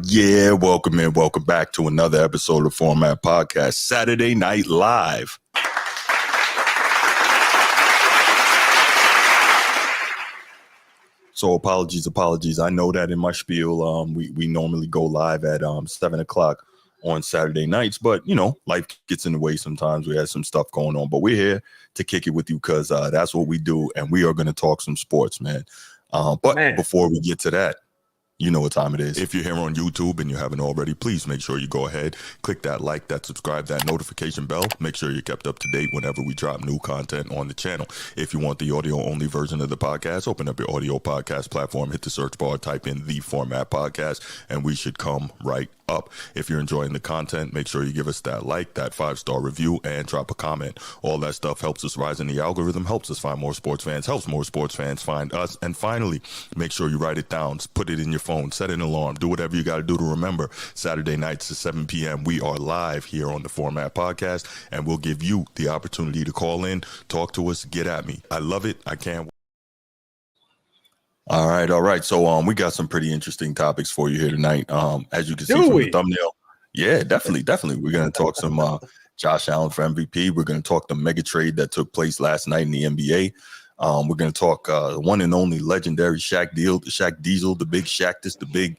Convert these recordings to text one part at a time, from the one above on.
Yeah, welcome in. Welcome back to another episode of Format Podcast, Saturday Night Live. So apologies. I know that in my spiel, we normally go live at 7 o'clock on Saturday nights, but life gets in the way sometimes. We have some stuff going on, but we're here to kick it with you because that's what we do, and we are going to talk some sports, man. Before we get to that, you know what time it is. If you're here on YouTube and you haven't already, please make sure you go ahead, click that like, that subscribe, that notification bell. Make sure you're kept up to date whenever we drop new content on the channel. If you want the audio-only version of the podcast, open up your audio podcast platform, hit the search bar, type in The Format Podcast, and we should come right up. If you're enjoying the content, make sure you give us that like, that 5-star review, and drop a comment. All that stuff helps us rise in the algorithm, helps us find more sports fans, helps more sports fans find us. And finally, make sure you write it down, put it in your phone, set an alarm, do whatever you got to do to remember. Saturday nights at 7 p.m. we are live here on the Format Podcast, and we'll give you the opportunity to call in, talk to us, get at me. I love it. I can't. All right. So we got some pretty interesting topics for you here tonight. As you can see from the thumbnail. Yeah, definitely. We're going to talk some Josh Allen for MVP. We're going to talk the mega trade that took place last night in the NBA. We're going to talk one and only legendary Shaq Diesel, the big Shaqtus, the big,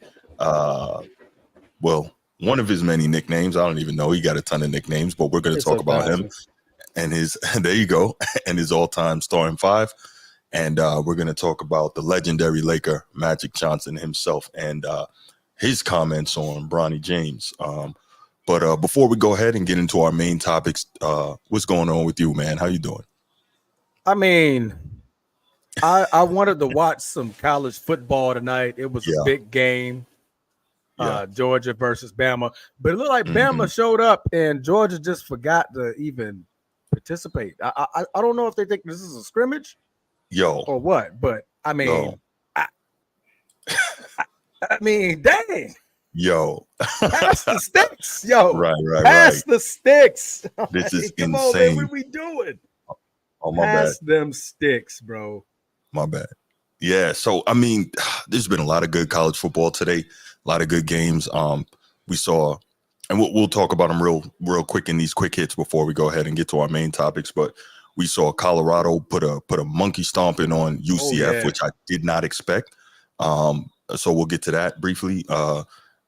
one of his many nicknames. I don't even know. He got a ton of nicknames, but we're going to talk about him and his, there you go, and his all-time starting five. And we're going to talk about the legendary Laker, Magic Johnson himself, and his comments on Bronny James. But before we go ahead and get into our main topics, what's going on with you, man? How you doing? I mean, I wanted to watch some college football tonight. It was a big game, Georgia versus Bama. But it looked like Bama showed up and Georgia just forgot to even participate. I don't know if they think this is a scrimmage. Or what? But I mean, I mean, dang. Pass the sticks. Right. Pass the sticks. This is come insane. On, man, what are we doing? Oh, my Pass bad. them sticks, bro. My bad. Yeah. So I mean, there's been a lot of good college football today. A lot of good games. We saw, and we'll talk about them real quick in these quick hits before we go ahead and get to our main topics. But we saw Colorado put a monkey stomping on UCF, which I did not expect. So we'll get to that briefly.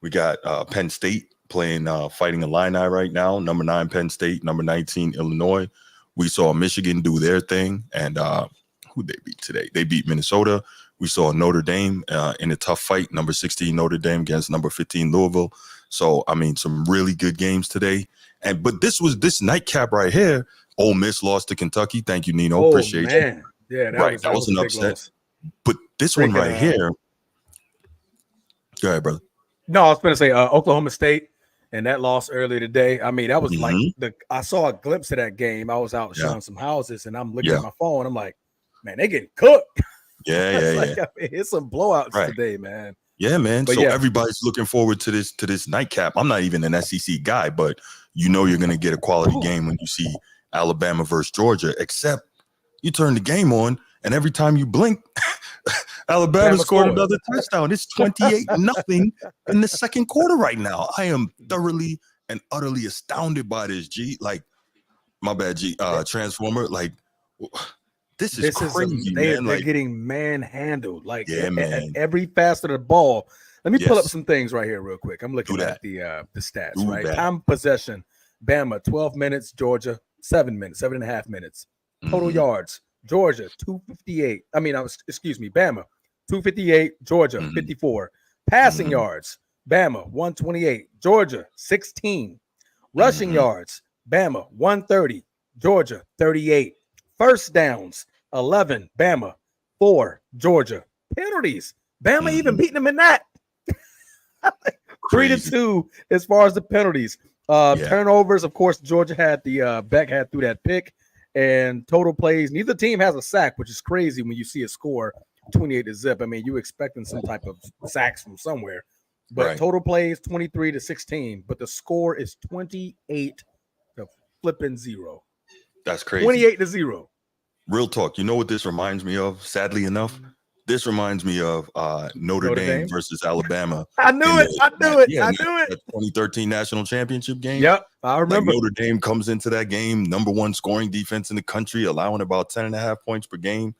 We got Penn State playing Fighting Illini right now. Number 9 Penn State, number 19 Illinois. We saw Michigan do their thing, and who they beat today? They beat Minnesota. We saw Notre Dame in a tough fight, number 16 Notre Dame against number 15 Louisville. So I mean, some really good games today. But this nightcap right here. Ole Miss lost to Kentucky. Thank you, Nino. Appreciate you. Yeah, that was an upset. Loss. But this one right here. Go ahead, brother. No, I was going to say Oklahoma State and that loss earlier today. I mean, that was like I saw a glimpse of that game. I was out showing some houses and I'm looking at my phone. I'm like, man, they getting cooked. Yeah. I mean, it's some blowouts today, man. Yeah, man. But everybody's looking forward to this nightcap. I'm not even an SEC guy, but you're going to get a quality game when you see Alabama versus Georgia, except you turn the game on and every time you blink, Alabama scored another touchdown. It's 28-0 in the second quarter right now. I am thoroughly and utterly astounded by this, G. Like, my bad, G. Transformer. Like, this is crazy, man. They're getting manhandled. Like, man. At every facet of the ball. Let me pull up some things right here real quick. I'm looking at the stats, right? Time of possession. Bama, 12 minutes. Georgia, 7.5 minutes. Total yards. Georgia, 258. Bama, 258. Georgia, 54. Passing yards. Bama, 128. Georgia, 16. Rushing yards. Bama, 130. Georgia, 38. First downs, 11. Bama, 4. Georgia. Penalties. Bama even beating them in that. 3-2 as far as the penalties. Turnovers, of course, Georgia had Beck had through that pick, and total plays. Neither team has a sack, which is crazy when you see a score 28-0. I mean, you expecting some type of sacks from somewhere, but total plays 23-16. But the score is 28-0. That's crazy. 28-0. Real talk. You know what this reminds me of? Sadly enough, This reminds me of Notre Dame versus Alabama. I knew it. I knew it. I knew it. That 2013 national championship game. Yep, I remember. Like Notre Dame comes into that game, number one scoring defense in the country, allowing about 10.5 points per game,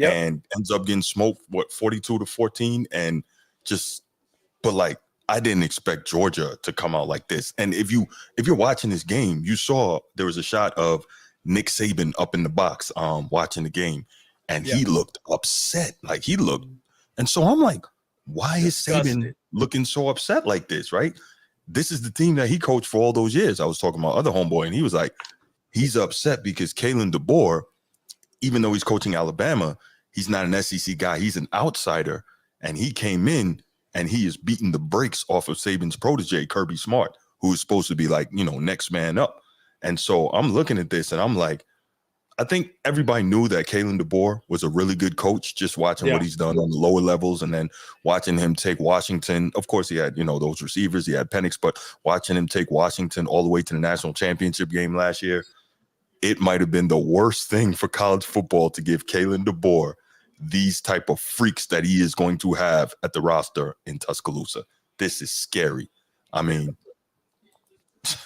and ends up getting smoked, 42-14, and just, but like, I didn't expect Georgia to come out like this. And if you're watching this game, you saw there was a shot of Nick Saban up in the box, watching the game, and he looked upset. Like he looked, and so I'm like, why is Saban looking so upset like this? Right? This is the team that he coached for all those years. I was talking about other homeboy, and he was like, he's upset because Kalen DeBoer, even though he's coaching Alabama, he's not an SEC guy. He's an outsider, and he came in. And he is beating the brakes off of Saban's protege, Kirby Smart, who is supposed to be like, next man up. And so I'm looking at this and I'm like, I think everybody knew that Kalen DeBoer was a really good coach, just watching what he's done on the lower levels and then watching him take Washington. Of course, he had, those receivers, he had Penix, but watching him take Washington all the way to the national championship game last year, it might have been the worst thing for college football to give Kalen DeBoer these type of freaks that he is going to have at the roster in Tuscaloosa. This is scary. I mean,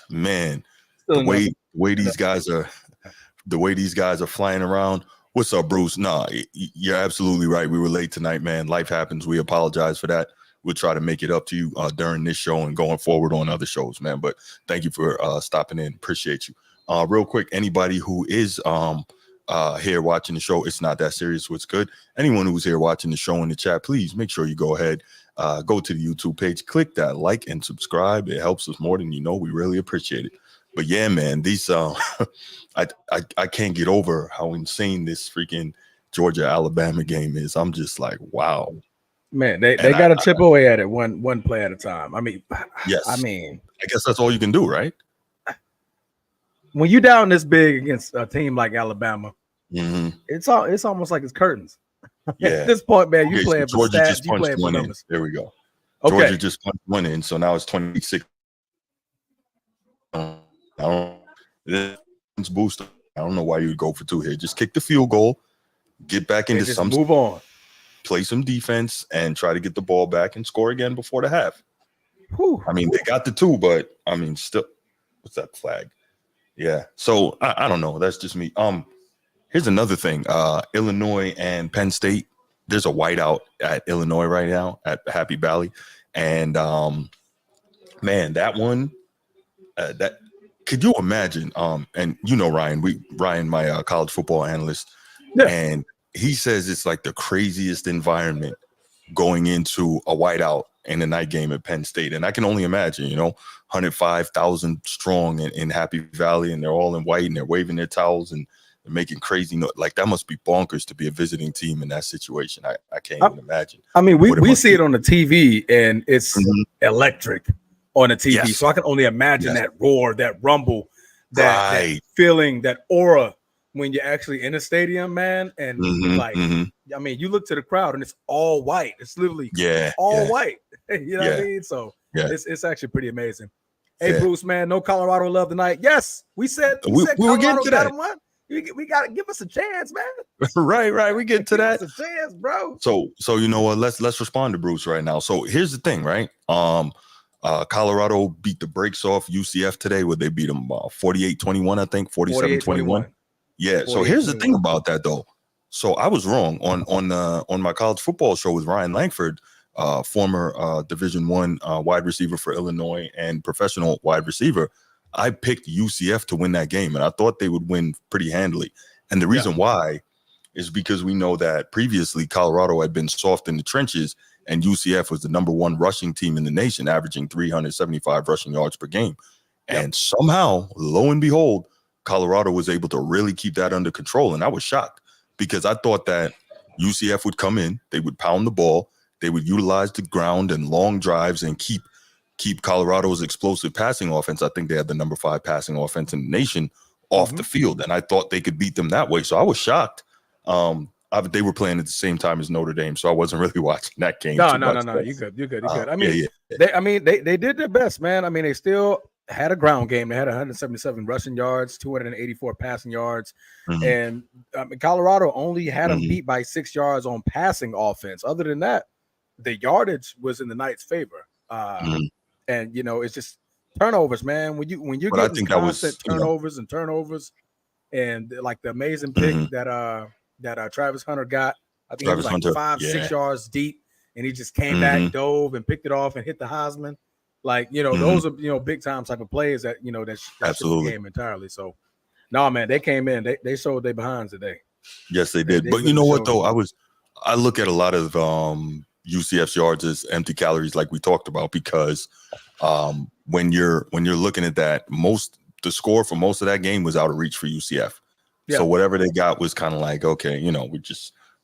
man, the way these guys are flying around. What's up, Bruce? Nah, you're absolutely right. We were late tonight, man. Life happens. We apologize for that. We'll try to make it up to you during this show and going forward on other shows, man. But thank you for stopping in. Appreciate you. Real quick, anybody who is here watching the show, it's not that serious. What's good? Anyone who's here watching the show in the chat, please make sure you go ahead, go to the YouTube page, click that like and subscribe. It helps us more than you know. We really appreciate it. But yeah, man, these I can't get over how insane this freaking Georgia Alabama game is. I'm just like, wow, man. They got to chip away at it one play at a time. I mean, yes. I mean, I guess that's all you can do, right? When you down this big against a team like Alabama, it's almost like it's curtains. Yeah. At this point, man, you playing for Georgia stats, just punched one in. There we go. Okay. Georgia just punched one in, so now it's 26. It's boost. I don't know why you would go for two here. Just kick the field goal, get back into just move on, play some defense, and try to get the ball back and score again before the half. Whew. I mean, they got the two, but I mean, still, what's that flag? Yeah. So I don't know. That's just me. Here's another thing. Illinois and Penn State. There's a whiteout at Illinois right now at Happy Valley, and man, that one. That could you imagine? And Ryan, my college football analyst, and he says it's like the craziest environment going into a whiteout in a night game at Penn State. And I can only imagine, 105,000 strong in Happy Valley, and they're all in white and they're waving their towels and they're making crazy noise. Like that must be bonkers to be a visiting team in that situation. I can't even imagine. I mean, we see it on the TV and it's electric on the TV. Yes. So I can only imagine that roar, that rumble, that feeling, that aura when you're actually in a stadium, man. And I mean, you look to the crowd and it's all white. It's literally all white. You know what I mean? So it's actually pretty amazing. Hey, Bruce, man, no Colorado love tonight. Yes, we said we were getting to that. We got to give us a chance, man. Right. We get to that. Give us a chance, bro. So you know what? Let's respond to Bruce right now. So here's the thing, right? Colorado beat the brakes off UCF today, where they beat them 48-21, I think, 47-21. Yeah. So here's the thing about that, though. So I was wrong on my college football show with Ryan Langford, former Division I wide receiver for Illinois and professional wide receiver. I picked UCF to win that game, and I thought they would win pretty handily. And the reason why is because we know that previously Colorado had been soft in the trenches, and UCF was the number one rushing team in the nation, averaging 375 rushing yards per game. And somehow, lo and behold, Colorado was able to really keep that under control. And I was shocked because I thought that UCF would come in, they would pound the ball, they would utilize the ground and long drives and keep Colorado's explosive passing offense. I think they had the number 5 passing offense in the nation off the field. And I thought they could beat them that way. So I was shocked. They were playing at the same time as Notre Dame, so I wasn't really watching that game. No. You're good. I mean, they did their best, man. I mean, they still had a ground game. They had 177 rushing yards, 284 passing yards, and Colorado only had them beat by 6 yards on passing offense. Other than that, the yardage was in the Knights' favor. And it's just turnovers, man. When you're getting constant turnovers and turnovers, and like the amazing pick that Travis Hunter got, I think he was like 5-6 yards deep, and he just came back, dove, and picked it off and hit the Heisman. Like, those are, big time type of plays that, that shifted the game entirely. So, no, man, they came in, they showed their behinds today. Yes, they did. But really, you know what, though? I look at a lot of UCF's yards as empty calories, like we talked about, because when you're looking at that, the score for most of that game was out of reach for UCF. Yeah. So whatever they got was kind of like, okay,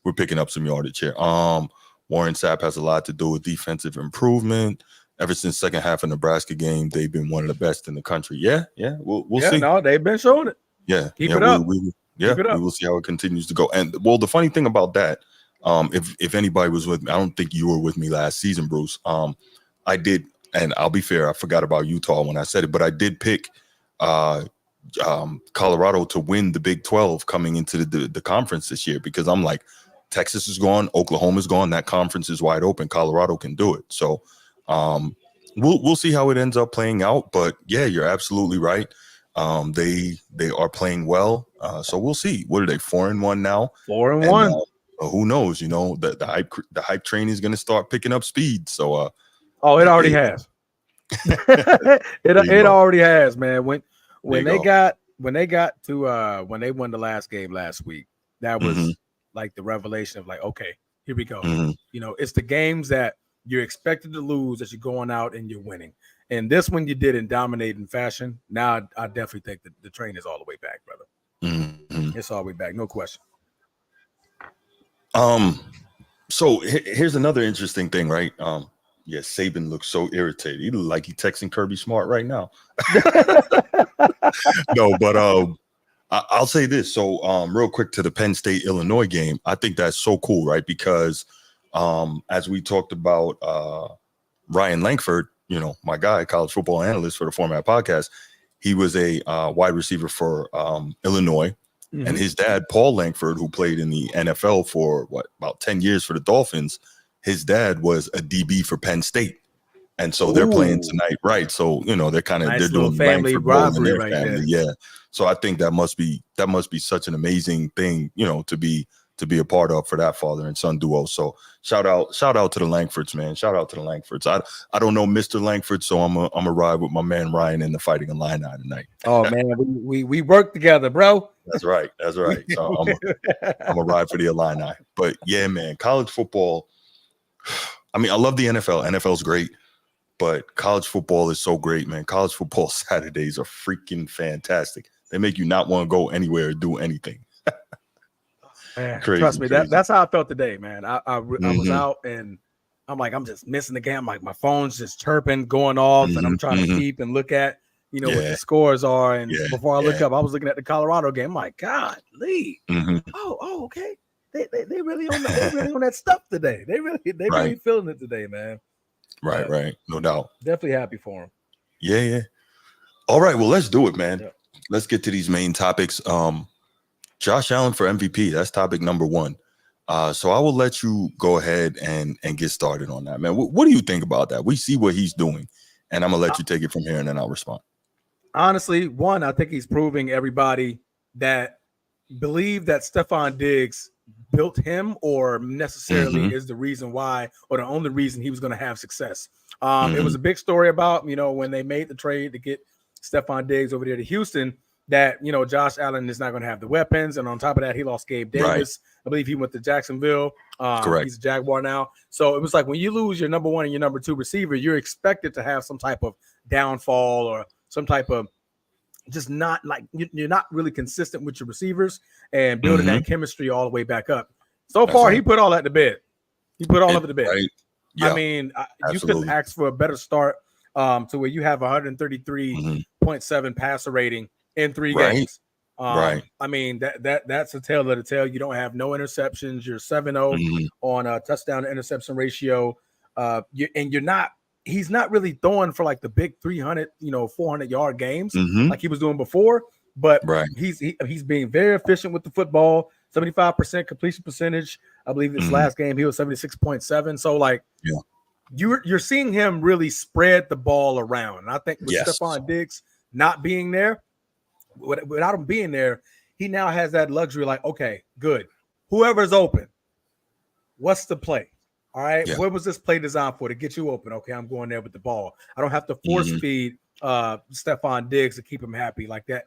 we're picking up some yardage here. Warren Sapp has a lot to do with defensive improvement. Ever since second half of Nebraska game, they've been one of the best in the country. Yeah, we'll see. No, they've been showing it. Yeah, keep it up. We will see how it continues to go. And the funny thing about that, if anybody was with me, I don't think you were with me last season, Bruce. I did, and I'll be fair, I forgot about Utah when I said it, but I did pick Colorado to win the Big 12 coming into the conference this year, because I'm like, Texas is gone, Oklahoma's gone, that conference is wide open. Colorado can do it. So we'll see how it ends up playing out. But yeah, you're absolutely right. They are playing well. So we'll see. What are they? 4-1 now? 4-1. Who knows? The hype train is going to start picking up speed. So it already has. It already has, man. When they got to when they won the last game last week, that was like the revelation of like, okay, here we go. It's the games that you're expected to lose that you're going out and you're winning. And this one you did in dominating fashion. Now I definitely think that the train is all the way back, brother. It's all the way back, no question. So here's another interesting thing, right? Yeah, Saban looks so irritated. He looks like he's texting Kirby Smart right now. No, but I'll say this. So real quick to the Penn State Illinois game, I think that's so cool, right? Because as we talked about Ryan Langford, my guy, college football analyst for the Format Podcast, he was a wide receiver for Illinois. And his dad, Paul Langford, who played in the NFL for about 10 years for the Dolphins, his dad was a DB for Penn State. And so they're playing tonight, right? So, they're kind of they're doing family rivalry right there. Yeah. So I think that must be such an amazing thing, to be a part of for that father and son duo. So shout out to the Langfords, man. Shout out to the Langfords. I don't know Mr. Langford, so I'm a ride with my man Ryan in the Fighting Illini tonight. Oh man, we work together, bro. That's right. So I'm a ride for the Illini. But yeah, man, college football. I mean, I love the NFL. NFL's great, but college football is so great, man. College football Saturdays are freaking fantastic. They make you not want to go anywhere or do anything. Man, trust me, that's how I felt today, man. I was out and I'm like, I'm just missing the game. Like my phone's just chirping, going off, and I'm trying to keep and look at, what the scores are. And before I look up, I was looking at the Colorado game. I'm like, God, Lee. Oh, okay. They really on that stuff today. They really feeling it today, man. Right. No doubt. Definitely happy for them. Yeah. All right, well, let's do it, man. Yeah. Let's get to these main topics. Josh Allen for MVP. That's topic number one. So I will let you go ahead and get started on that, man. What do you think about that? We see what he's doing, and I'm going to let you take it from here, and then I'll respond. Honestly, one, I think he's proving everybody that believe that Stephon Diggs built him or necessarily is the reason why or the only reason he was going to have success. It was a big story about, when they made the trade to get Stephon Diggs over there to Houston, that, Josh Allen is not going to have the weapons. And on top of that, he lost Gabe Davis. Right. I believe he went to Jacksonville. Correct. He's a Jaguar now. So it was like when you lose your number one and your number two receiver, you're expected to have some type of downfall or some type of just not like you're not really consistent with your receivers and building that chemistry all the way back up. So far, he put all that to bed. He put all of it to bed. Right. Yeah, I mean, you couldn't ask for a better start to where you have 133.7 passer rating in 3 games. I mean, that's a tale of the tale. You don't have no interceptions. You're 7-0 on a touchdown to interception ratio. You're not he's not really throwing for like the big 300, 400-yard games like he was doing before. But he's being very efficient with the football. 75% completion percentage. I believe this last game he was 76.7. So like, you're seeing him really spread the ball around. And I think with Stephon Diggs not being there, without him being there, he now has that luxury. Like, okay, good. Whoever's open, what's the play? All right, what was this play designed for? To get you open. Okay, I'm going there with the ball. I don't have to force feed Stephon Diggs to keep him happy like that.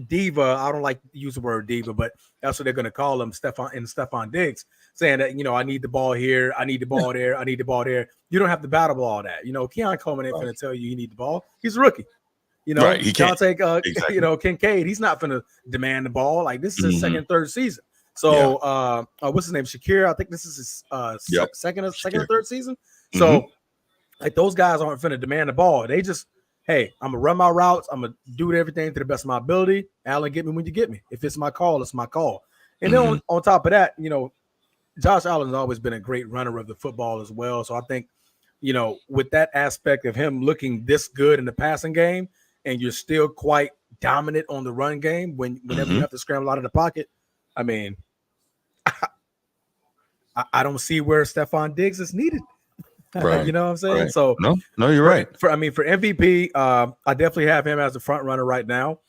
Diva, I don't like to use the word diva, but that's what they're going to call him, Stephon Diggs, saying that, I need the ball here, I need the ball there, I need the ball there. You don't have to battle all that. Keon Coleman ain't going to tell you need the ball. He's a rookie. He can't take Kincaid. He's not going to demand the ball. Like, this is his second, third season. So, what's his name? Shakir. I think this is his second or third season. So, like, those guys aren't going to demand the ball. They just, hey, I'm gonna run my routes. I'm gonna do everything to the best of my ability. Allen, get me when you get me. If it's my call, it's my call. And then on top of that, Josh Allen's always been a great runner of the football as well. So I think, with that aspect of him looking this good in the passing game, and you're still quite dominant on the run game whenever you have to scramble out of the pocket. I mean, I don't see where Stephon Diggs is needed. Right. You know what I'm saying? Right. So no, you're right. For MVP, I definitely have him as the front runner right now.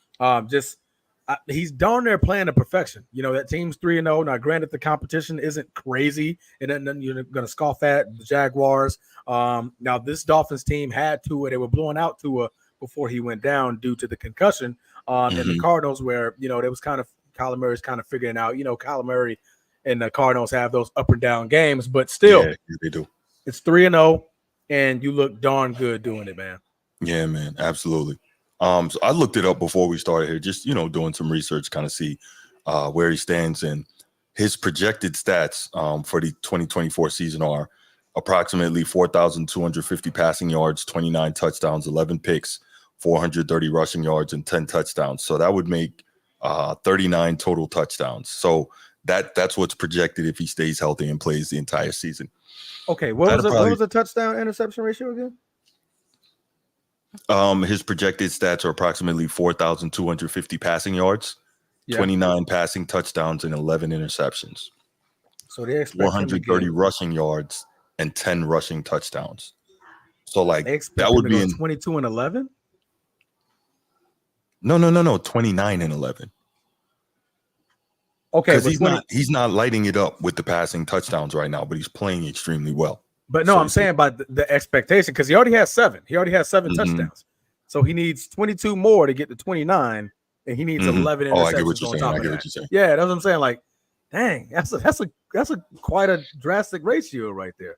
He's darn near playing to perfection. That team's 3-0. Now, granted, the competition isn't crazy, and then you're going to scoff at the Jaguars. Now, this Dolphins team had Tua. They were blowing out Tua before he went down due to the concussion. And the Cardinals, where they was kind of Kyler Murray's kind of figuring out. Kyler Murray and the Cardinals have those up and down games, but still, they do. It's 3-0, and you look darn good doing it, man. Yeah, man, absolutely. So I looked it up before we started here, just doing some research, kind of see where he stands, and his projected stats for the 2024 season are approximately 4,250 passing yards, 29 touchdowns, 11 picks, 430 rushing yards, and 10 touchdowns. So that would make 39 total touchdowns. So that's what's projected if he stays healthy and plays the entire season. Okay, what was the touchdown interception ratio again? His projected stats are approximately 4,250 passing yards, 29 passing touchdowns, and 11 interceptions. So they expect 430 rushing yards and 10 rushing touchdowns. So like that would be in 22 and 11. No, 29 and 11. Okay, because he's not lighting it up with the passing touchdowns right now, but he's playing extremely well. But no, I'm saying about the expectation, because he already has 7. He already has 7 touchdowns, so he needs 22 more to get to 29, and he needs 11 interceptions. I get what you're saying. Yeah, that's what I'm saying. Like, dang, that's a quite a drastic ratio right there.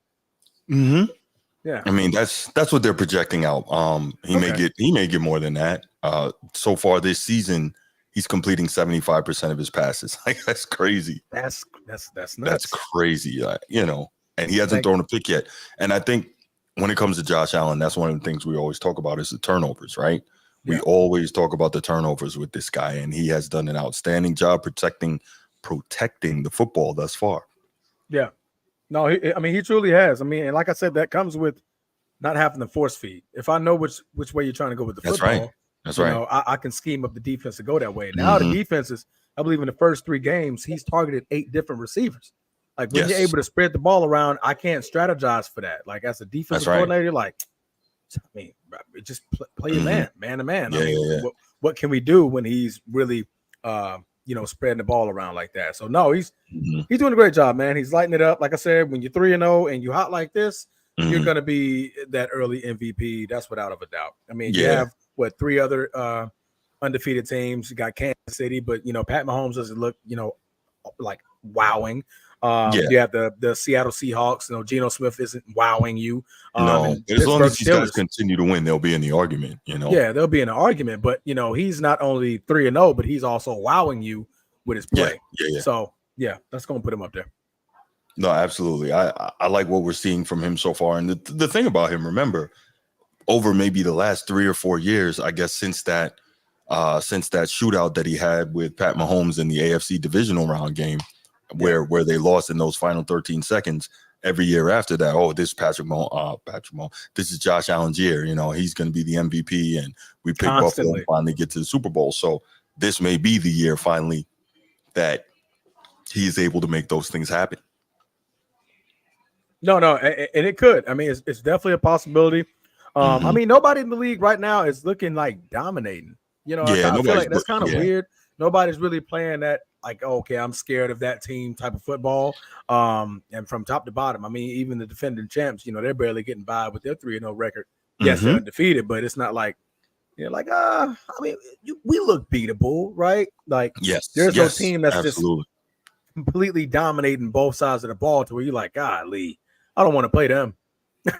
Yeah, I mean that's what they're projecting out. He may get more than that. So far this season, he's completing 75% of his passes. Like, that's crazy. That's nuts. That's crazy. And he hasn't thrown a pick yet. And I think when it comes to Josh Allen, that's one of the things we always talk about is the turnovers, right? Yeah. We always talk about the turnovers with this guy, and he has done an outstanding job protecting the football thus far. Yeah. No, he truly has. I mean, and like I said, that comes with not having the force feed. If I know which way you're trying to go with the football, that's right. I can scheme up the defense to go that way. Now the defenses, I believe in the first 3 games, he's targeted 8 different receivers. Like, when you're able to spread the ball around, I can't strategize for that. Like, as a defensive coordinator, like, I mean, just play your man to man. What can we do when he's really, spreading the ball around like that? So no, he's doing a great job, man. He's lighting it up. Like I said, when you're 3-0 and you hot like this, you're gonna be that early MVP. That's without a doubt. I mean, you have 3 other undefeated teams. You got Kansas City, but Pat Mahomes doesn't look like wowing. You have the Seattle Seahawks. Geno Smith isn't wowing you. No, as long as these guys continue to win, they'll be in the argument. Yeah, they'll be in an argument. But he's not only 3-0, but he's also wowing you with his play. Yeah. So that's gonna put him up there. No, absolutely. I like what we're seeing from him so far. And the thing about him, remember, over maybe the last 3 or 4 years, I guess since that shootout that he had with Pat Mahomes in the AFC divisional round game, where they lost in those final 13 seconds, every year after that, oh, this Patrick Mahomes, this is Josh Allen's year. You know, he's going to be the MVP, and we pick Buffalo and finally get to the Super Bowl. So this may be the year finally that he's able to make those things happen. No, and it could. I mean, it's definitely a possibility. I mean, nobody in the league right now is looking like dominating. You know, I feel like that's kind of weird. Nobody's really playing that like, okay, I'm scared of that team type of football. And from top to bottom, I mean, even the defending champs, you know, they're barely getting by with their 3-0 record. Yes, they're undefeated, but it's not like, you know, like, I mean, we look beatable, right? Like, there's no team that's just completely dominating both sides of the ball to where you're like, golly, I don't want to play them.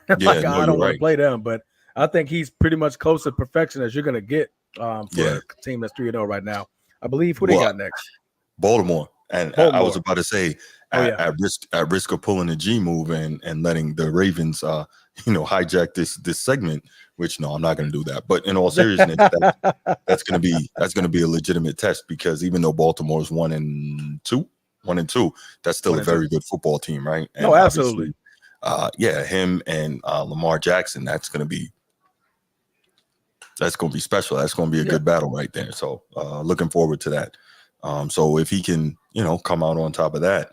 I don't want to play them, but I think he's pretty much close to perfection as you're going to get for a team that's 3-0 right now. I believe who they got next? Baltimore. And I was about to say, at risk of pulling a G move and letting the Ravens, hijack this segment. Which no, I'm not going to do that. But in all seriousness, that's going to be a legitimate test, because even though Baltimore's 1-2, that's still a very good football team, right? And no, absolutely. Him and Lamar Jackson, that's going to be special. That's going to be a good battle right there. So looking forward to that. So if he can, come out on top of that,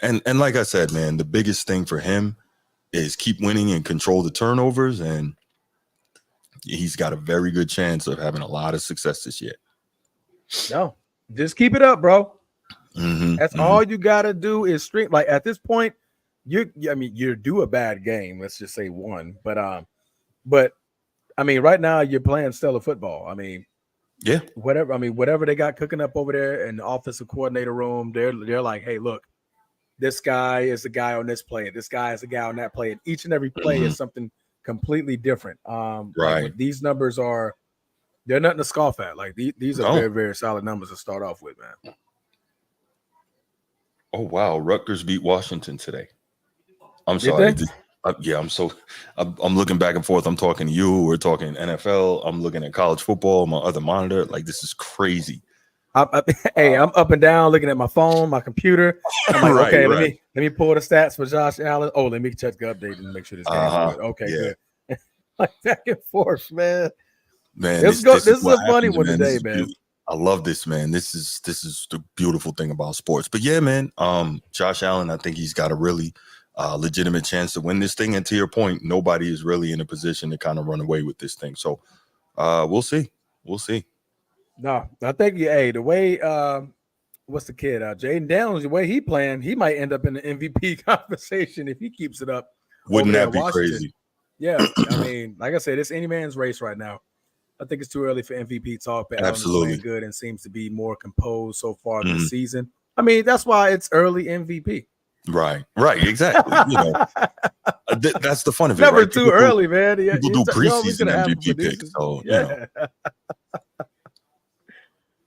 and like I said, man, the biggest thing for him is keep winning and control the turnovers, and he's got a very good chance of having a lot of success this year. No, just keep it up, bro. That's all you got to do is string. Like at this point, you're due a bad game. Let's just say one, but I mean, right now you're playing stellar football. I mean, whatever they got cooking up over there in the offensive coordinator room, they're like, hey, look, this guy is the guy on this play. This guy is the guy on that play. And each and every play is something completely different. Like these numbers they're nothing to scoff at. Like these are very, very solid numbers to start off with, man. Oh wow, Rutgers beat Washington today. I'm sorry. I'm looking back and forth. I'm talking to you. We're talking NFL. I'm looking at college football on my other monitor. Like, this is crazy. I'm up and down looking at my phone, my computer. I'm like, let me pull the stats for Josh Allen. Oh, let me check the update and make sure this game's good. Okay, good. Like back and forth, man. Man, this is a funny one today, man. I love this, man. This is the beautiful thing about sports. But yeah, man, Josh Allen, I think he's got a really legitimate chance to win this thing. And to your point, nobody is really in a position to kind of run away with this thing. So we'll see. No, I think the way what's the kid? Jaden Daniels, the way he playing, he might end up in the MVP conversation if he keeps it up. Wouldn't that be crazy? Yeah, I mean, like I said, it's any man's race right now. I think it's too early for MVP talk, but Allen is playing good and seems to be more composed so far this season. I mean, that's why it's early MVP. Right, exactly. That's the fun of it. Never right? too early, man. People do preseason MVP picks, so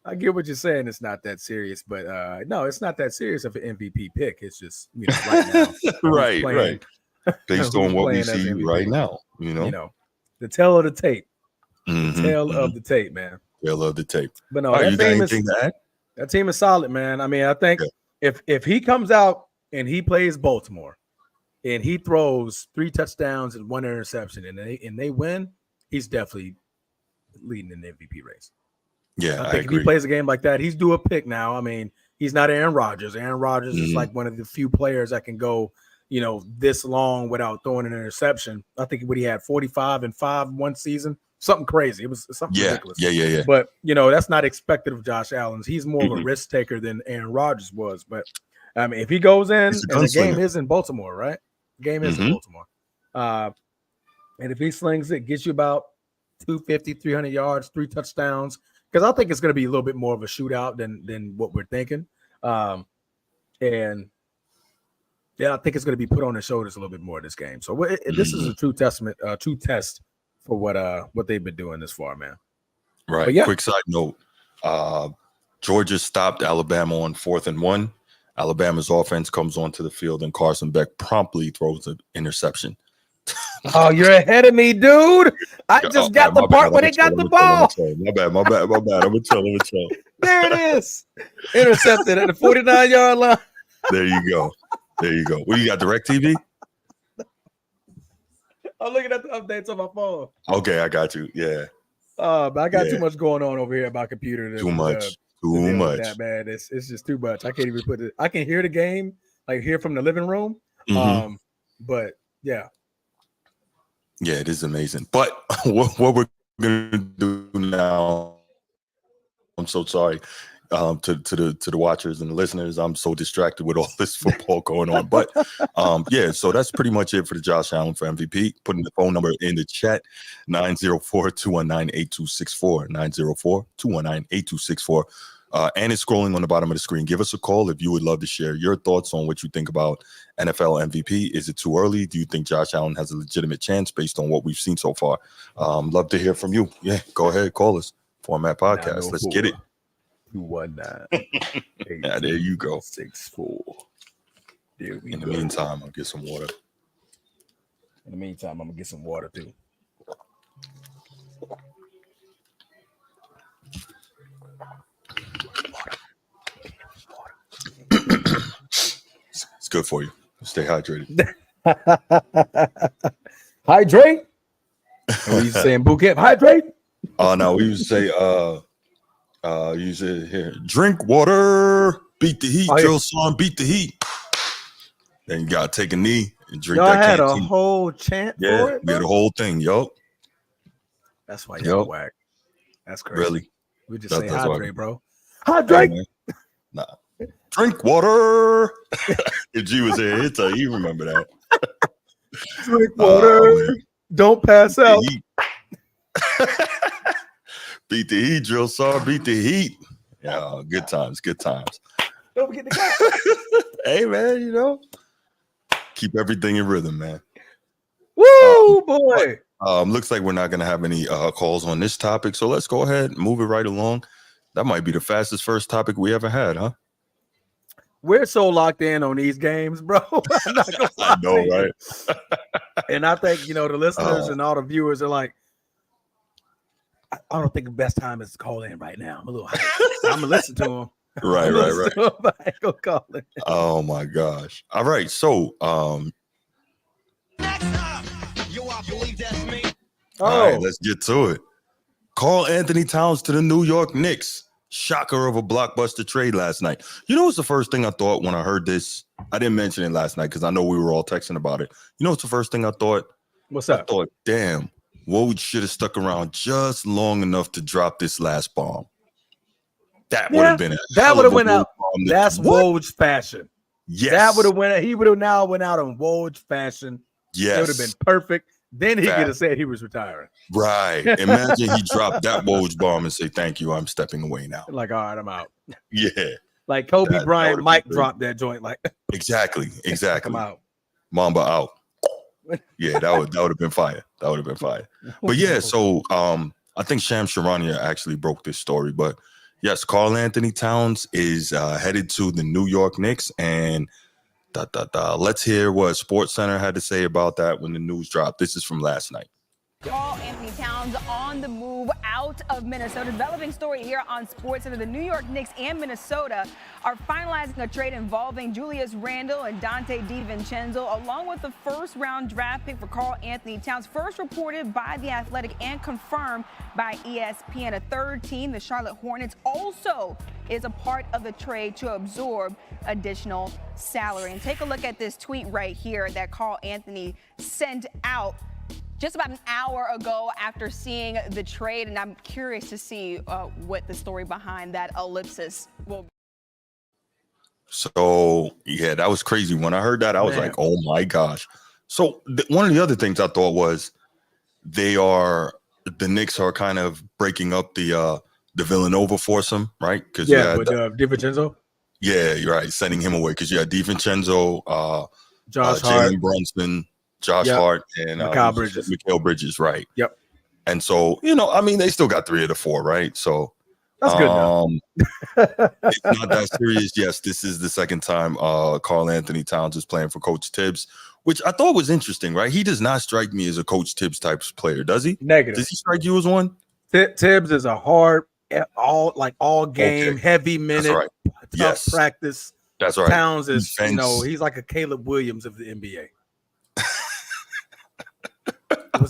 I get what you're saying. It's not that serious, but no, it's not that serious of an MVP pick. It's just right now, right. Based on what we see right now, the tail of the tape. Tail of the tape, man. Tail of the tape. But no, that team is solid, man. I mean, I think if he comes out and he plays Baltimore and he throws 3 touchdowns and 1 interception and they win, he's definitely leading in the MVP race. Yeah, I think if he plays a game like that, he's due a pick now. I mean, he's not Aaron Rodgers. Aaron Rodgers is like one of the few players that can go, this long without throwing an interception. I think he had 45-5 one season. Something crazy. It was something ridiculous. Yeah. But that's not expected of Josh Allen. He's more of a risk taker than Aaron Rodgers was. But I mean, if he goes in, and the game is in Baltimore, right? The game is in Baltimore. And if he slings it, gets you about 250, 300 yards, 3 touchdowns. Because I think it's going to be a little bit more of a shootout than what we're thinking. And I think it's going to be put on the shoulders a little bit more this game. So this is a true test for what they've been doing this far, man. Right. Quick side note. Georgia stopped Alabama on 4th and 1. Alabama's offense comes onto the field and Carson Beck promptly throws an interception. Oh, you're ahead of me, dude. I just got the part when they got the ball. My bad. I'm gonna tell. There it is. Intercepted at the 49-yard line. There you go. What, you got DirecTV? I'm looking at the updates on my phone. Okay, I got you. Yeah. But I got too much going on over here at my computer. Too much. To deal with that, man. It's just too much. I can't even put it. I can hear the game, like hear from the living room. But yeah. Yeah, it is amazing. But what we're gonna do now, I'm so sorry. To the watchers and the listeners, I'm so distracted with all this football going on. But yeah, so that's pretty much it for the Josh Allen for MVP. Putting the phone number in the chat, 904-219-8264, 904-219-8264. And it's scrolling on the bottom of the screen. Give us a call if you would love to share your thoughts on what you think about NFL MVP. Is it too early? Do you think Josh Allen has a legitimate chance based on what we've seen so far? Love to hear from you. Yeah, go ahead, call us. Format Podcast. Let's get it. 219. Yeah, there you go. 64. There we In the go. meantime, I'll get some water. In the meantime, I'm gonna get some water too. It's good for you. Stay hydrated. Hydrate. We used to say in boot camp, hydrate. Oh no, we used to say use it here. Drink water, beat the heat, drill song, beat the heat. Then you gotta take a knee and drink y'all that had canteen. a whole chant for it. We had a whole thing, yo. That's why y'all whack. That's crazy. Really? We just say hydrate, bro. Hydrate. Nah. Drink water. If G was here, he'd tell you remember that. Drink water. Don't pass out. Beat the heat, drill song, beat the heat. Yeah, good times, good times. Don't forget the guy. Hey man, you know, keep everything in rhythm, man. Woo, boy. Looks like we're not gonna have any calls on this topic, so let's go ahead and move it right along. That might be the fastest first topic we ever had, huh? We're so locked in on these games, bro. I'm not gonna lie. I know, right? And I think the listeners and all the viewers are like, I don't think the best time is to call in right now. I'm a little hyped. I'm gonna listen to him. Right. I ain't gonna call it. Oh my gosh. All right. So Next up, I believe that's me. All right, let's get to it. Karl Anthony Towns to the New York Knicks. Shocker of a blockbuster trade last night. You know what's the first thing I thought when I heard this? I didn't mention it last night because I know we were all texting about it. You know what's the first thing I thought? What's up? I thought, damn, Woj should have stuck around just long enough to drop this last bomb. That would have been a that would have went out. That's Woj fashion. Yes. That would have went out. He would have now went out on Woj fashion. Yes. It would have been perfect. Then he could have said he was retiring. Right. Imagine he dropped that Woj bomb and say, thank you, I'm stepping away now. Like, all right, I'm out. Yeah. Like Kobe Bryant, Mike dropped that joint. Like Exactly. Come out. Mamba out. Yeah, that would have been fire. That would have been fire. But yeah, so I think Sham Charania actually broke this story. But yes, Karl Anthony Towns is headed to the New York Knicks, and let's hear what SportsCenter had to say about that when the news dropped. This is from last night. Karl Anthony Towns on the move out of Minnesota. Developing story here on SportsCenter. The New York Knicks and Minnesota are finalizing a trade involving Julius Randle and Dante DiVincenzo, along with the first-round draft pick for Karl Anthony Towns. First reported by The Athletic and confirmed by ESPN. A third team, the Charlotte Hornets, also is a part of the trade to absorb additional salary. And take a look at this tweet right here that Karl Anthony sent out just about an hour ago after seeing the trade, and I'm curious to see what the story behind that ellipsis will be. So, yeah, that was crazy. When I heard that, I was like, oh, my gosh. So one of the other things I thought was the Knicks are kind of breaking up the Villanova foursome, right? Because with DiVincenzo. Yeah, you're right. Sending him away because you had DiVincenzo, Josh Hart, Jalen Brunson, Josh Hart, and Mikal Bridges, right? Yep. And so, they still got 3 of the 4, right? So that's good enough. It's not that serious. Yes, this is the second time Karl Anthony Towns is playing for Coach Tibbs, which I thought was interesting, right? He does not strike me as a Coach Tibbs type of player, does he? Negative. Does he strike you as one? Tibbs is a hard, all game, heavy minute, tough practice. That's right. Towns is, he's like a Caleb Williams of the NBA.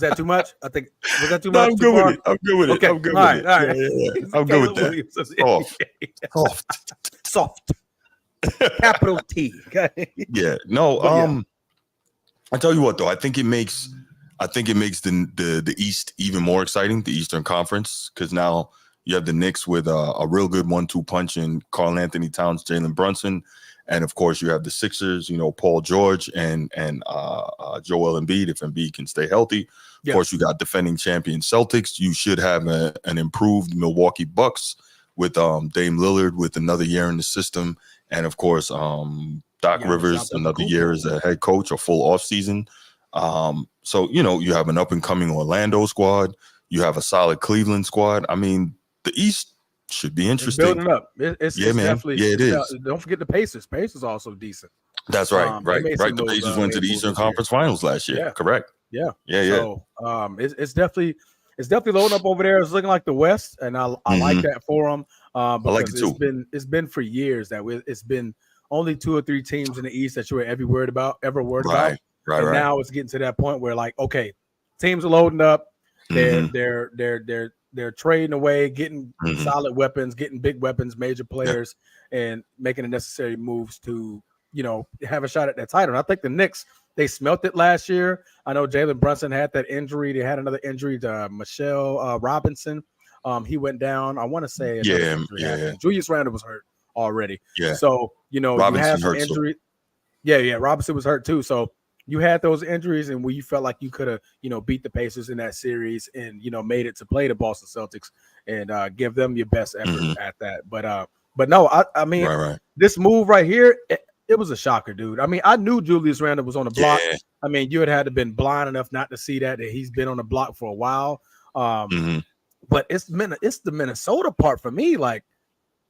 Was that too much? I think was that too No, much? I'm good with it. I'm good with it. Okay. I'm good All with right. it. All right. Yeah. I'm good with that. Soft. Capital T. Okay. Yeah. No. I tell you what, though, I think it makes the East even more exciting, the Eastern Conference, because now you have the Knicks with a real good 1-2 punch in Karl Anthony Towns, Jalen Brunson, and of course you have the Sixers, Paul George and Joel Embiid, if Embiid can stay healthy. Of course, you got defending champion Celtics. You should have an improved Milwaukee Bucks with Dame Lillard with another year in the system, and of course Doc Rivers another year as a head coach, a full offseason. So you have an up and coming Orlando squad. You have a solid Cleveland squad. I mean, the East should be interesting. It's building up. It's definitely. Yeah, it is. Don't forget the Pacers. Pacers also decent. That's right. Right. The Pacers went to the Eastern Conference Finals last year. Yeah. Correct. Yeah. Yeah. So it's definitely loading up over there. It's looking like the West, and I like that for them. I like it too. It's been for years that it's been only 2 or 3 teams in the East that you were ever worried about. Right. Now it's getting to that point where, like, okay, teams are loading up. They're trading away, getting solid weapons, getting big weapons, major players, and making the necessary moves to have a shot at that title. And I think the Knicks, they smelt it last year. I know Jalen Brunson had that injury. They had another injury to Michelle Robinson. He went down. I want to say Julius Randle was hurt already. Yeah. So Robinson you have some hurt injury. Yeah. Robinson was hurt too. So you had those injuries, and where you felt like you could have, beat the Pacers in that series, and made it to play the Boston Celtics and give them your best effort at that. But no, I mean, this move right here, it was a shocker, dude. I mean, I knew Julius Randle was on the block. Yeah. I mean, you had to been blind enough not to see that he's been on the block for a while. But it's the Minnesota part for me. Like,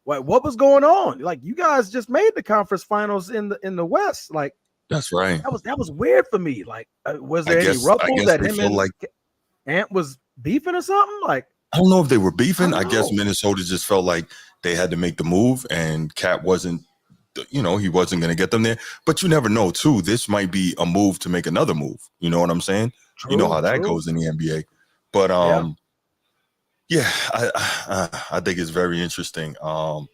what was going on? Like, you guys just made the conference finals in the West. Like, that's right. That was weird for me. Like, was there any ruffles that him and Ant was beefing or something? Like, I don't know if they were beefing. I guess Minnesota just felt like they had to make the move, and Cat wasn't. He wasn't going to get them there. But you never know, too. This might be a move to make another move. You know what I'm saying? True, you know how that goes in the NBA. But I think it's very interesting. I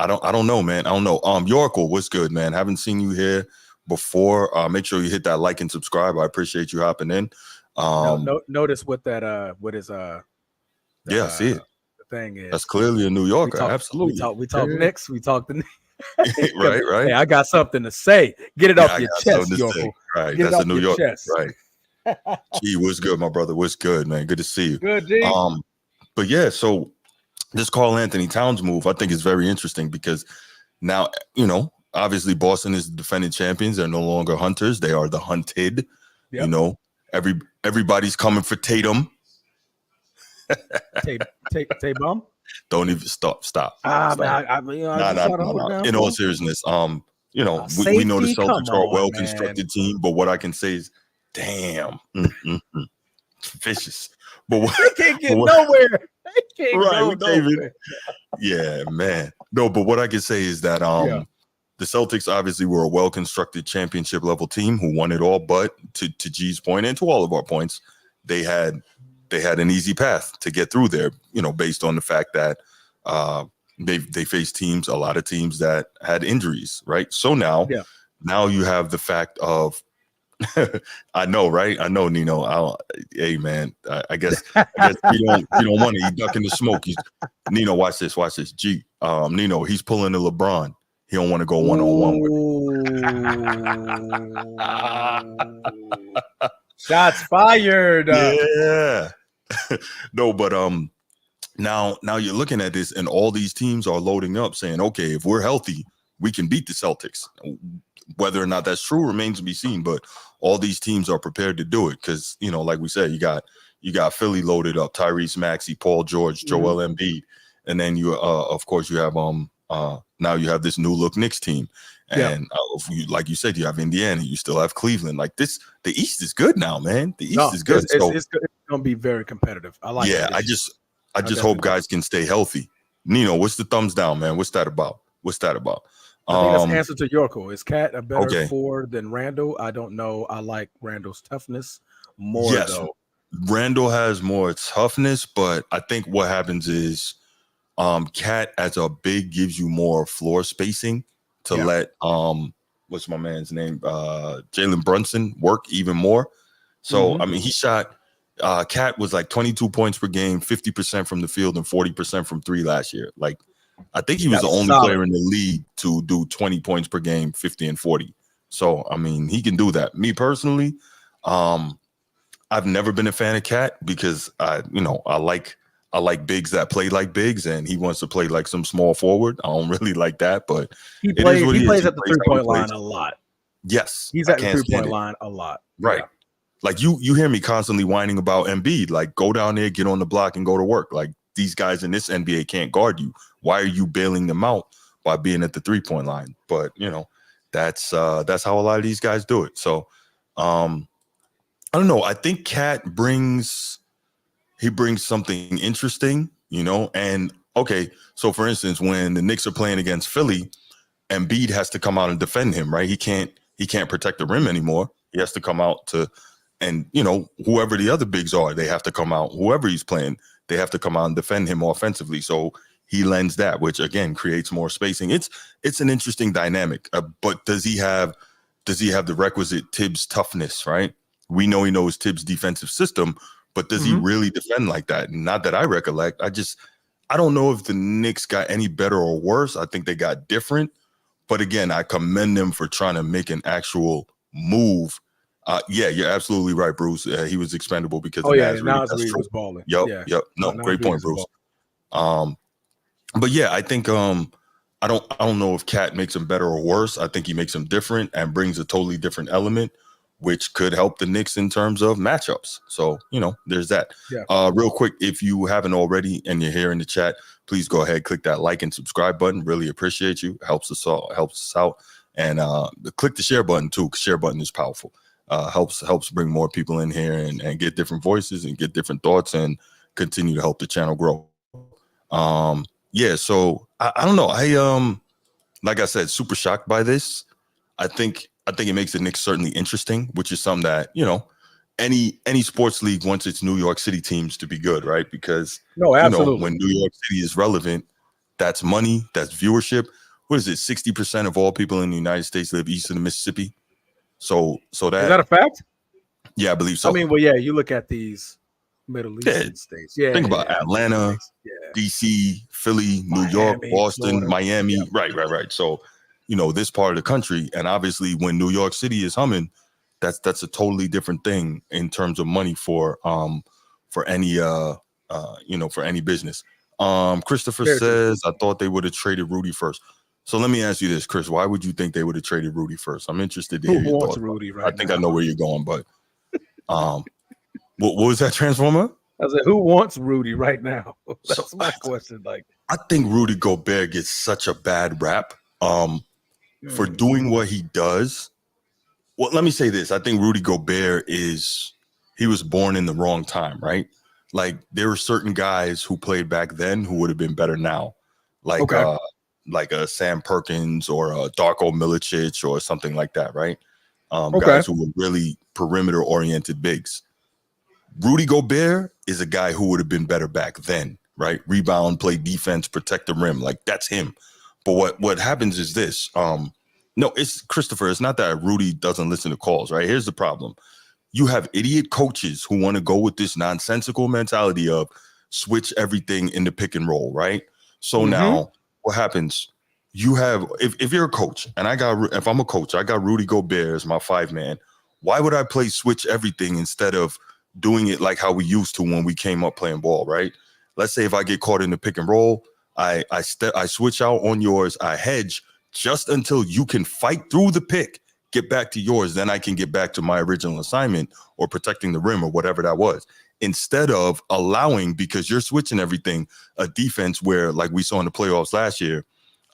don't know, man. I don't know. York, what's good, man? Haven't seen you here before. Make sure you hit that like and subscribe. I appreciate you hopping in. Notice what that I see it. Thing is. That's clearly a New Yorker. Absolutely. We talk Knicks. We talk the Knicks. right. Hey, I got something to say. Get it off your chest, Yorko. Right. That's a New York. Right. Gee, what's good, my brother? What's good, man? Good to see you. Good, G. But yeah, so this Karl Anthony Towns move, I think, is very interesting because now, obviously Boston is the defending champions. They're no longer hunters. They are the hunted. Yep. Everybody's coming for Tatum. Tay bum. Don't even stop. Stop. Nah. In all seriousness, we know the Celtics are a well-constructed team, but what I can say is, damn, vicious. But they can't get nowhere. They can't go nowhere. Yeah, man. No, but what I can say is that the Celtics obviously were a well-constructed championship level team who won it all, but to G's point and to all of our points, they had an easy path to get through there, based on the fact that they faced a lot of teams that had injuries, right? So now you have the fact of, I know, right? I know, Nino. Hey, man, I guess you don't want to. He's ducking the smoke. Nino, watch this. G, Nino, he's pulling the LeBron. He don't want to go one-on-one with me. Shots fired. Yeah. No, but now you're looking at this, and all these teams are loading up, saying, okay, if we're healthy, we can beat the Celtics. Whether or not that's true remains to be seen, but all these teams are prepared to do it because, like we said, you got Philly loaded up, Tyrese Maxey, Paul George, Joel Embiid, and then you of course you have now you have this new look Knicks team. And like you said, you have Indiana, you still have Cleveland. Like this, the East is good now, man. The East is good. It's going to be very competitive. I like it. Yeah, I just hope guys can stay healthy. Nino, what's the thumbs down, man? What's that about? I think that's the answer to Yorko. Is Cat a better 4 than Randall? I don't know. I like Randall's toughness more, though. Randall has more toughness, but I think what happens is Cat as a big gives you more floor spacing to let what's my man's name? Jalen Brunson work even more. So I mean, he shot Cat was like 22 points per game, 50% from the field, and 40% from 3 last year. Like, I think he was the only player in the league to do 20 points per game, 50 and 40. So I mean, he can do that. Me personally, I've never been a fan of Cat because I like bigs that play like bigs, and he wants to play like some small forward. I don't really like that, but he plays at the 3-point line a lot. Yes, he's at the 3-point line a lot. Right. Yeah. Like you hear me constantly whining about Embiid. Like, go down there, get on the block, and go to work. Like, these guys in this NBA can't guard you. Why are you bailing them out by being at the 3-point line? But that's how a lot of these guys do it. So I don't know. I think Cat brings something interesting, and okay. So for instance, when the Knicks are playing against Philly, Embiid has to come out and defend him, right? He can't protect the rim anymore. He has to come out and whoever the other bigs are, they have to come out. Whoever he's playing, they have to come out and defend him offensively. So he lends that, which again creates more spacing. It's an interesting dynamic. But does he have the requisite Tibbs toughness, right? We know he knows Tibbs' defensive system, but does he really defend like that? Not that I recollect. I don't know if the Knicks got any better or worse. I think they got different. But again, I commend them for trying to make an actual move. Yeah, you're absolutely right, Bruce. He was expendable because Naz Reid was balling. Yep. No, great point, Bruce. But yeah, I think I don't know if Cat makes him better or worse. I think he makes him different and brings a totally different element, which could help the Knicks in terms of matchups. So, there's that. Yeah. Real quick, if you haven't already and you're here in the chat, please go ahead, click that like and subscribe button. Really appreciate you. Helps us out. And click the share button too, because share button is powerful. Helps bring more people in here and get different voices and get different thoughts and continue to help the channel grow. So I don't know. I like I said, super shocked by this. I think it makes the Knicks certainly interesting, which is something that, any sports league wants its New York City teams to be good, right? Because when New York City is relevant, that's money, that's viewership. What is it? 60% of all people in the United States live east of the Mississippi. So that is that a fact? Yeah, I believe so. I mean, well, yeah, you look at these Middle Eastern states. Yeah, think about Atlanta, DC, Philly, New York, Boston, Florida. Miami. Yeah. Right. So, this part of the country, and obviously when New York City is humming, that's a totally different thing in terms of money for any for any business. Christopher says, I thought they would have traded Rudy first. So let me ask you this, Chris. Why would you think they would have traded Rudy first? I'm interested to hear your thoughts. Rudy right I think I know where you're going, but what was that, Transformer? I said, who wants Rudy right now? That's my question. Like, I think Rudy Gobert gets such a bad rap for doing what he does. Well, let me say this. I think Rudy Gobert he was born in the wrong time, right? Like, there were certain guys who played back then who would have been better now. Like a Sam Perkins or a Darko Milicic or something like that, right? Guys who were really perimeter-oriented bigs. Rudy Gobert is a guy who would have been better back then, right? Rebound, play defense, protect the rim. Like, that's him. But what happens is this. No, it's Christopher. It's not that Rudy doesn't listen to calls, right? Here's the problem. You have idiot coaches who want to go with this nonsensical mentality of switch everything in the pick and roll, right? So now what happens? You have, if you're a coach, and if I'm a coach, I got Rudy Gobert as my 5-man. Why would I play switch everything instead of doing it like how we used to when we came up playing ball, right? Let's say if I get caught in the pick and roll, I switch out on yours, I hedge just until you can fight through the pick, get back to yours, then I can get back to my original assignment or protecting the rim or whatever that was. Instead of allowing, because you're switching everything, a defense where, like we saw in the playoffs last year,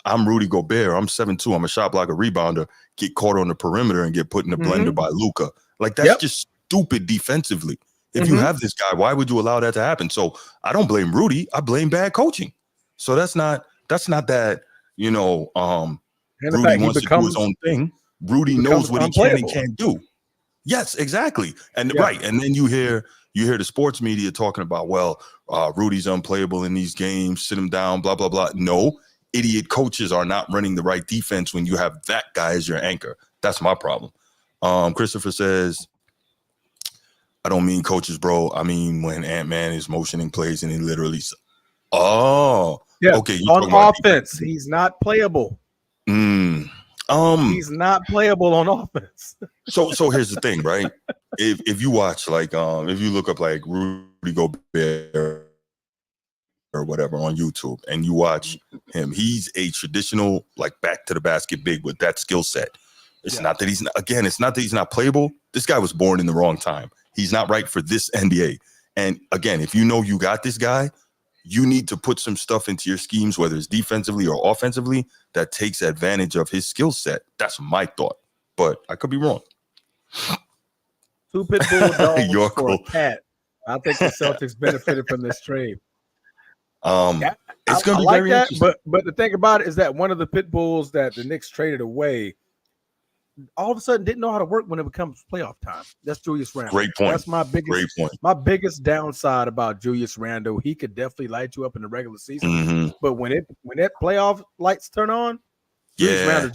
I'm Rudy Gobert, I'm 7'2", I'm a shot blocker, rebounder, get caught on the perimeter and get put in the blender by Luka. Like, that's just stupid defensively. If you have this guy, why would you allow that to happen? So I don't blame Rudy, I blame bad coaching. So that's not that, And Rudy wants to do his own thing. Rudy knows what he can and can't do. Yes, exactly. And right. And then you hear the sports media talking about, well, Rudy's unplayable in these games, sit him down, blah, blah, blah. No, idiot coaches are not running the right defense when you have that guy as your anchor. That's my problem. Christopher says, I don't mean coaches, bro. I mean when Ant-Man is motioning plays and he literally okay. On offense, he's not playable. He's not playable on offense. So here's the thing, right? If you watch if you look up like Rudy Gobert or whatever on YouTube and you watch him, he's a traditional back to the basket big with that skill set. It's not that it's not that he's not playable. This guy was born in the wrong time. He's not right for this NBA. And again, if you know you got this guy, you need to put some stuff into your schemes, whether it's defensively or offensively, that takes advantage of his skill set. That's my thought, but I could be wrong. 2 pit bull dogs for a cat. I think the Celtics benefited from this trade. It's going to be very interesting. But the thing about it is that one of the pit bulls that the Knicks traded away all of a sudden didn't know how to work when it becomes playoff time. That's Julius Randle. Great point. That's my biggest downside about Julius Randle. He could definitely light you up in the regular season, but when that playoff lights turn on, Julius Randle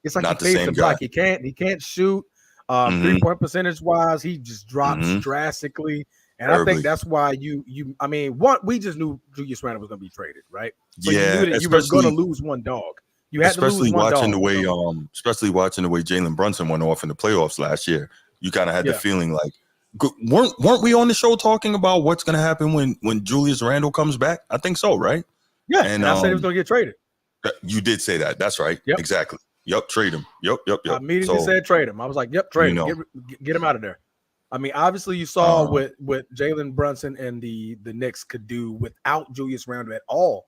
it's like not he fades the block. He can't shoot. 3-point percentage wise, he just drops drastically. And I think that's why we just knew Julius Randle was going to be traded, right? So you knew that you were going to lose one dog. You had especially to lose watching the way, especially watching the way Jalen Brunson went off in the playoffs last year. You kind of had the feeling like, weren't we on the show talking about what's going to happen when Julius Randle comes back? I think so, right? Yeah, and I said he was going to get traded. You did say that. That's right. Yep. Exactly. Yep. Trade him. Yep. I immediately said trade him. I was like, yep, trade him. Get him out of there. I mean, obviously, you saw what Jalen Brunson and the Knicks could do without Julius Randle at all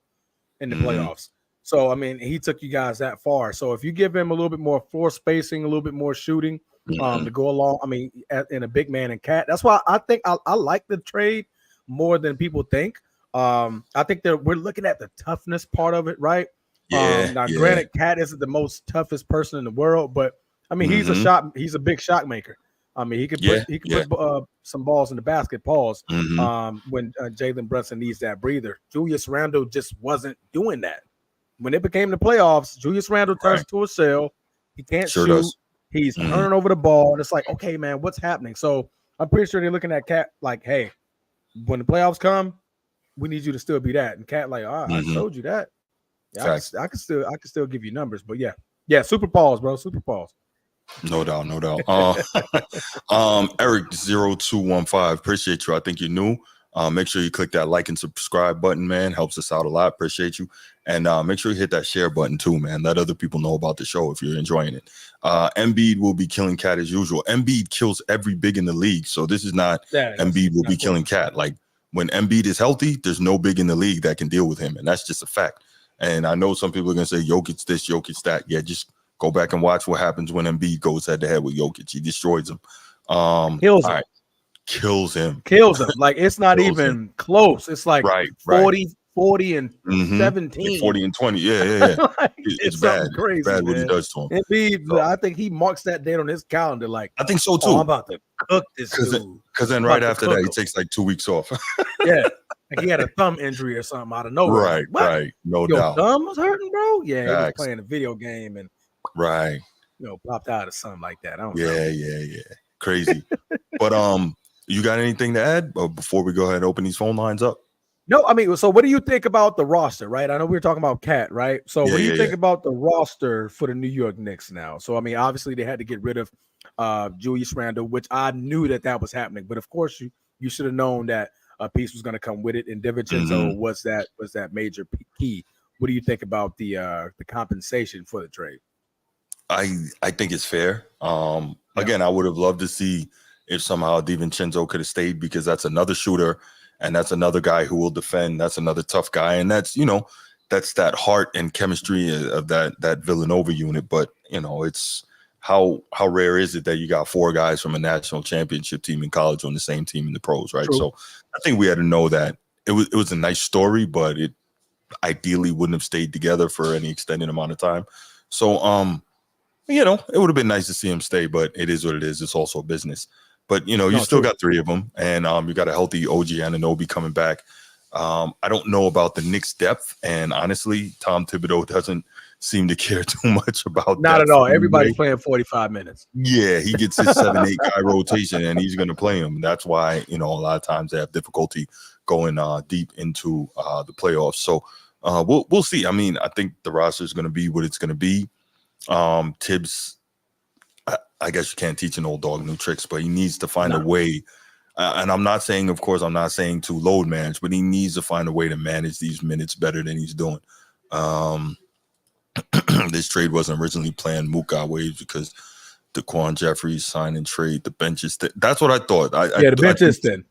in the playoffs. So, I mean, he took you guys that far. So, if you give him a little bit more floor spacing, a little bit more shooting to go along, I mean, in a big man and cat, that's why I think I like the trade more than people think. I think that we're looking at the toughness part of it, right? Granted, Cat isn't the most toughest person in the world, but I mean, he's a big shot maker. I mean, he could put some balls in the basket. Pause. When Jalen Brunson needs that breather, Julius Randle just wasn't doing that. When it became the playoffs, Julius Randle turns to a shell. He can't shoot. Does. He's turning over the ball, and it's like, okay, man, what's happening? So I'm pretty sure they're looking at Cat like, hey, when the playoffs come, we need you to still be that. And Cat like, I told you that. Yeah, I can still give you numbers, but yeah, super pause, bro, super pause. No doubt. Eric 0215, appreciate you. I think you're new. Make sure you click that like and subscribe button, man. Helps us out a lot. Appreciate you. And make sure you hit that share button too, man. Let other people know about the show if you're enjoying it. Embiid will be killing Cat as usual. Embiid kills every big in the league. So this is not Embiid will be killing Cat. Like when Embiid is healthy, there's no big in the league that can deal with him. And that's just a fact. And I know some people are going to say Jokic this, Jokic that. Yeah, just go back and watch what happens when Embiid goes head to head with Jokic. He destroys him. Kills him. Right. Kills him. Like it's not even close. It's like 40 and 17. Like 40 and 20. Yeah. Like, it's bad. Crazy, bad man. what he does to him. Embiid, I think he marks that date on his calendar. Like I think so too. I'm about to cook this dude. Because then right after that, he takes like 2 weeks off. Yeah. Like he had a thumb injury or something out of nowhere. Right. No doubt. Your thumb was hurting, bro? Yeah, he was playing a video game and popped out or something like that. I don't know. Yeah. Crazy. But you got anything to add before we go ahead and open these phone lines up? No, I mean, so what do you think about the roster, right? I know we were talking about Cat, right? So what do you think about the roster for the New York Knicks now? So, I mean, obviously they had to get rid of Julius Randle, which I knew that was happening. But, of course, you should have known that a piece was going to come with it. And DiVincenzo was that major key. What do you think about the compensation for the trade? I think it's fair. Again, I would have loved to see if somehow DiVincenzo could have stayed because that's another shooter and that's another guy who will defend. That's another tough guy. And that's, that's that heart and chemistry of that Villanova unit. But, it's how rare is it that you got 4 guys from a national championship team in college on the same team in the pros, right? True. So I think we had to know that it was a nice story, but it ideally wouldn't have stayed together for any extended amount of time. So, it would have been nice to see him stay, but it is what it is. It's also business. But, you still got 3 of them, and you got a healthy OG Anunoby coming back. I don't know about the Knicks' depth, and honestly, Tom Thibodeau doesn't seem to care too much about not at all. Everybody's playing 45 minutes. Yeah, he gets his 7-8 guy rotation, and he's going to play him. That's why, a lot of times they have difficulty going deep into the playoffs. So we'll see. I mean, I think the roster is going to be what it's going to be. Tibbs, I guess you can't teach an old dog new tricks, but he needs to find a way. And I'm not saying to load manage, but he needs to find a way to manage these minutes better than he's doing. This trade wasn't originally planned Mooka waves because Daquan Jeffries sign and trade. The bench is thin. That's what I thought. The bench is thin.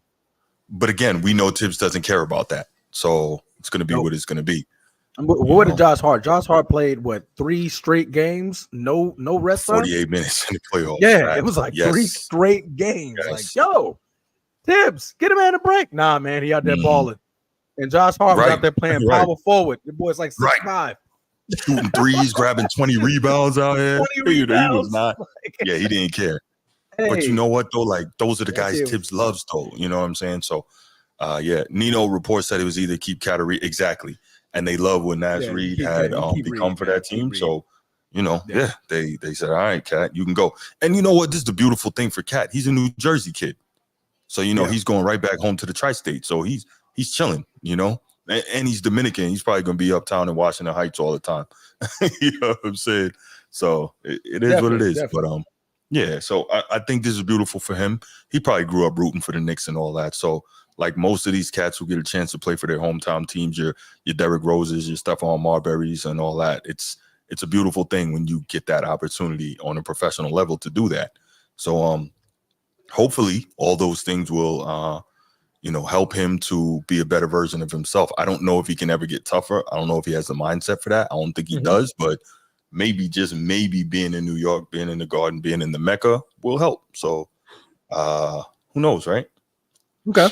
But again, we know Tibbs doesn't care about that. So it's going to be what it's going to be. What did Josh Hart? Josh Hart played 3 straight games, no rest. 48 minutes in the playoffs. Yeah, right? It was 3 straight games. Yes. Tibbs, get a man a break. Nah, man, he out there balling. And Josh Hart was out there playing power forward. The boy's 6'5". Shooting threes, grabbing 20 rebounds out here. He was not. Yeah, he didn't care. Hey, but you know what though? Those are the guys Tibbs loves though. You know what I'm saying? So, Nino report said it was either keep Cat or Reed. Exactly. And they love what Nash Reed had become for that team. So, they said, all right, Cat, you can go. And you know what? This is the beautiful thing for Cat. He's a New Jersey kid. So, he's going right back home to the tri-state. So he's chilling, and he's Dominican. He's probably going to be uptown in Washington Heights all the time. You know what I'm saying? So it is what it is. Definitely. But so I think this is beautiful for him. He probably grew up rooting for the Knicks and all that. So like most of these cats who get a chance to play for their hometown teams, your Derrick Roses, your Stephon Marburys and all that, it's a beautiful thing when you get that opportunity on a professional level to do that. So hopefully all those things will help him to be a better version of himself. I don't know if he can ever get tougher. I don't know if he has the mindset for that. I don't think he does, but maybe being in New York, being in the Garden, being in the Mecca will help. So who knows, right? Okay.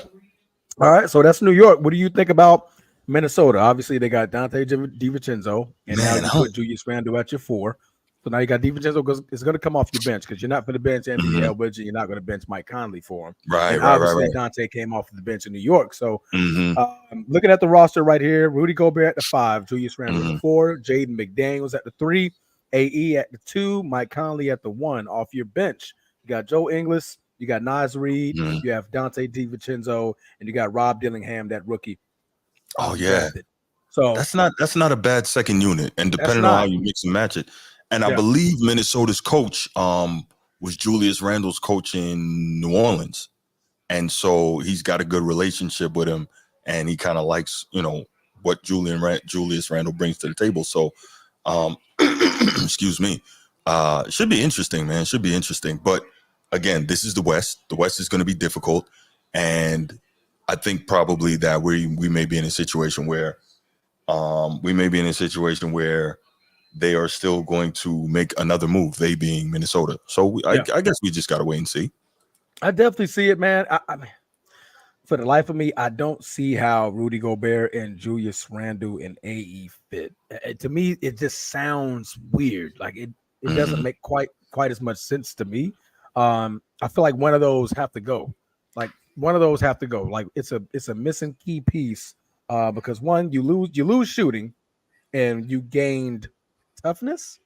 All right. So that's New York. What do you think about Minnesota? Obviously, they got Dante DiVincenzo, and now you put Julius Randle at your 4. So now you got DiVincenzo because it's going to come off your bench because you're not going to bench Anthony Edwards and you're not going to bench Mike Conley for him. Right, obviously, Dante came off the bench in New York. So looking at the roster right here, Rudy Gobert at the 5, Julius Randle at the 4, Jaden McDaniels at the 3, AE at the 2, Mike Conley at the 1 off your bench. You got Joe Ingles, you got Naz Reid, you have Dante DiVincenzo, and you got Rob Dillingham, that rookie. Oh, yeah. Drafted. So that's not a bad second unit. And depending on how you mix and match it. And I believe Minnesota's coach was Julius Randle's coach in New Orleans. And so he's got a good relationship with him. And he kind of likes, what Julius Randle brings to the table. So, excuse me. Should be interesting, man. Should be interesting. But again, this is the West. The West is going to be difficult. And I think probably that we may be in a situation where they are still going to make another move, they being Minnesota. So I guess we just got to wait and see. I definitely see it, man. I mean, for the life of me, I don't see how Rudy Gobert and Julius Randle and AE fit. To me, it just sounds weird. Like it doesn't make quite as much sense to me. I feel like one of those have to go. Like it's a missing key piece because one, you lose shooting and you gained toughness.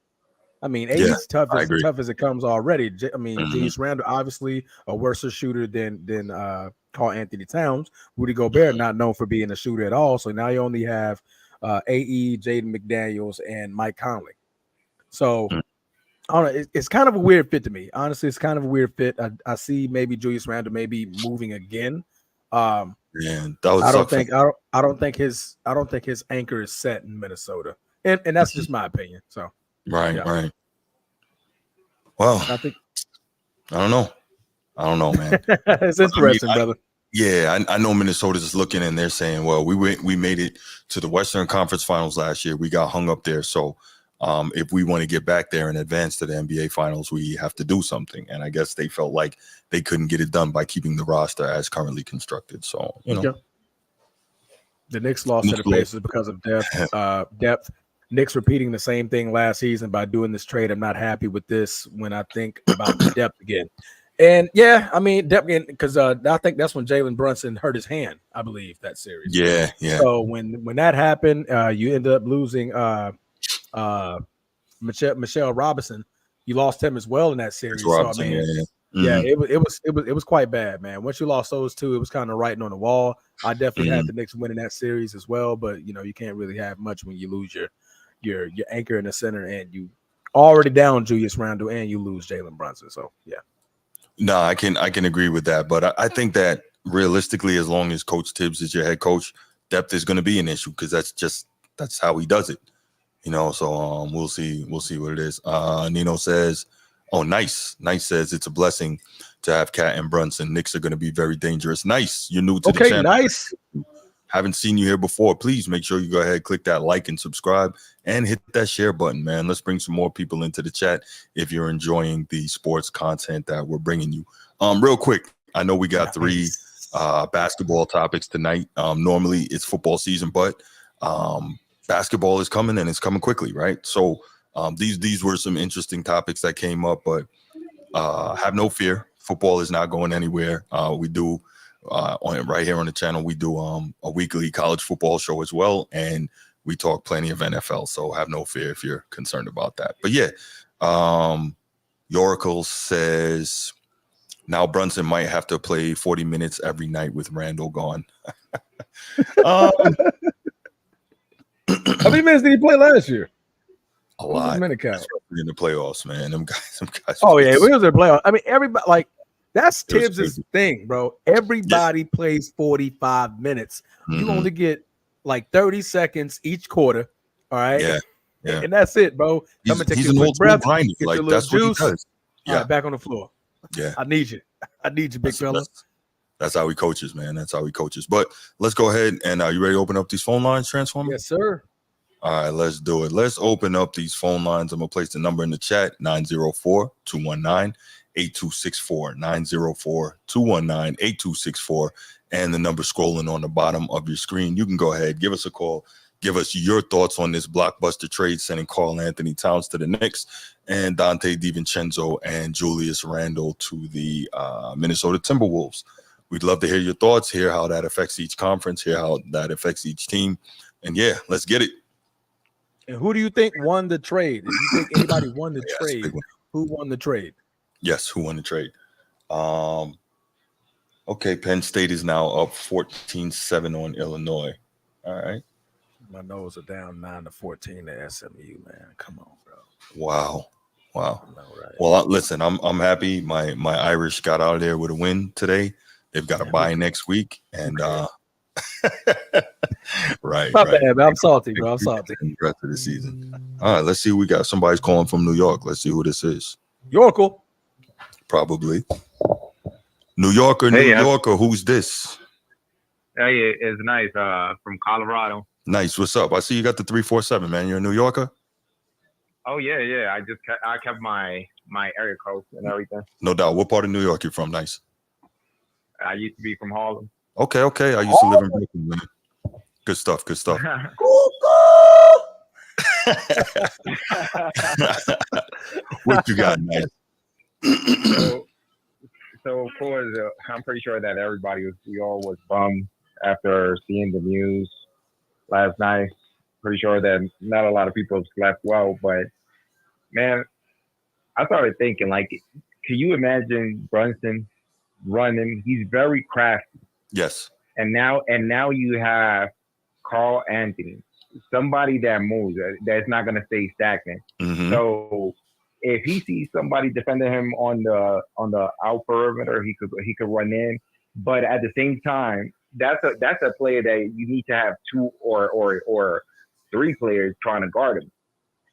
I mean, AE's tough as it comes already. I mean, Julius Randle obviously a worse shooter than Karl Anthony Towns. Rudy Gobert not known for being a shooter at all. So now you only have AE, Jaden McDaniels, and Mike Conley. So I don't know. It's kind of a weird fit to me. Honestly, it's kind of a weird fit. I see maybe Julius Randle maybe moving again. I don't think his anchor is set in Minnesota. And that's just my opinion. So right. Well, I don't know, man. It's interesting, brother. I know Minnesota's is looking and they're saying, well, we made it to the Western Conference Finals last year. We got hung up there. So if we want to get back there and advance to the NBA Finals, we have to do something. And I guess they felt like they couldn't get it done by keeping the roster as currently constructed. So, The Knicks lost to the Pacers because of depth. Knicks repeating the same thing last season by doing this trade. I'm not happy with this when I think about the depth again. And yeah, I mean depth again because I think that's when Jalen Brunson hurt his hand. I believe that series. Yeah. So when that happened, you ended up losing Michelle Robinson. You lost him as well in that series. So I mean, it was quite bad, man. Once you lost those two, it was kind of writing on the wall. I definitely had the Knicks winning that series as well, but you can't really have much when you lose your anchor in the center and you already down Julius Randle and you lose Jalen Brunson. So yeah. No, I can agree with that, but I think that realistically, as long as Coach Tibbs is your head coach, depth is going to be an issue because that's how he does it. So we'll see what it is. Nino says, oh, nice says it's a blessing to have Cat and Brunson. Knicks are going to be very dangerous. Nice, you're new to the channel. Nice. Haven't seen you here before. Please make sure you go ahead, click that like and subscribe and hit that share button, man. Let's bring some more people into the chat if you're enjoying the sports content that we're bringing you. Real quick, I know we got 3 basketball topics tonight. Normally it's football season, but basketball is coming and it's coming quickly, right? So these were some interesting topics that came up, but have no fear. Football is not going anywhere. We do right here on the channel, we do a weekly college football show as well, and we talk plenty of NFL. So have no fear if you're concerned about that. But yeah, Yoracle says now Brunson might have to play 40 minutes every night with Randall gone. How many minutes did he play last year? A lot. Minute count in the playoffs, man. Them guys. Oh yeah, it was in the playoffs. I mean, everybody that's Tibbs' thing, bro. Everybody plays 45 minutes. You only get 30 seconds each quarter. All right. Yeah. And that's it, bro. He's an old breath. Like that's juice. What he does. Yeah. All right, back on the floor. Yeah. I need you, big fella. That's how he coaches, man. That's how he coaches. But let's go ahead and you ready to open up these phone lines, Transformer? Yes, sir. All right, let's do it. Let's open up these phone lines. I'm going to place the number in the chat, 904-219-8264, 904-219-8264, and the number scrolling on the bottom of your screen. You can go ahead, give us a call, give us your thoughts on this blockbuster trade, sending Karl Anthony Towns to the Knicks and Dante DiVincenzo and Julius Randle to the Minnesota Timberwolves. We'd love to hear your thoughts, hear how that affects each conference, hear how that affects each team. And yeah, let's get it. And who do you think won the trade? If you think anybody won the trade, who won the trade? Yes, who won the trade? Okay, Penn State is now up 14-7 on Illinois. All right. My nose are down 9-14 to SMU, man. Come on, bro. Wow. Know, right? Well, listen, I'm happy. My Irish got out of there with a win today. They've got a bye next week, and right. Not bad, man. I'm salty, bro. I'm salty. The rest of the season. All right, let's see. We got somebody's calling from New York. Let's see who this is. Yorkle. Probably. New Yorker, New Yorker. Who's this? Hey, it's nice. From Colorado. Nice. What's up? I see you got the 347, man. You're a New Yorker? Oh yeah. I kept my area code and everything. No doubt. What part of New York you from? Nice. I used to be from Harlem. Okay. I used to live in Brooklyn, man. Good stuff. What you got, man? So of course, I'm pretty sure that we all was bummed after seeing the news last night. Pretty sure that not a lot of people slept well, but man, I started thinking, like, can you imagine Brunson running? He's very crafty. Yes. And now you have Karl Anthony, somebody that moves, that's not going to stay stagnant. Mm-hmm. So if he sees somebody defending him on the out perimeter, he could run in. But at the same time, that's a player that you need to have 2 or 3 players trying to guard him.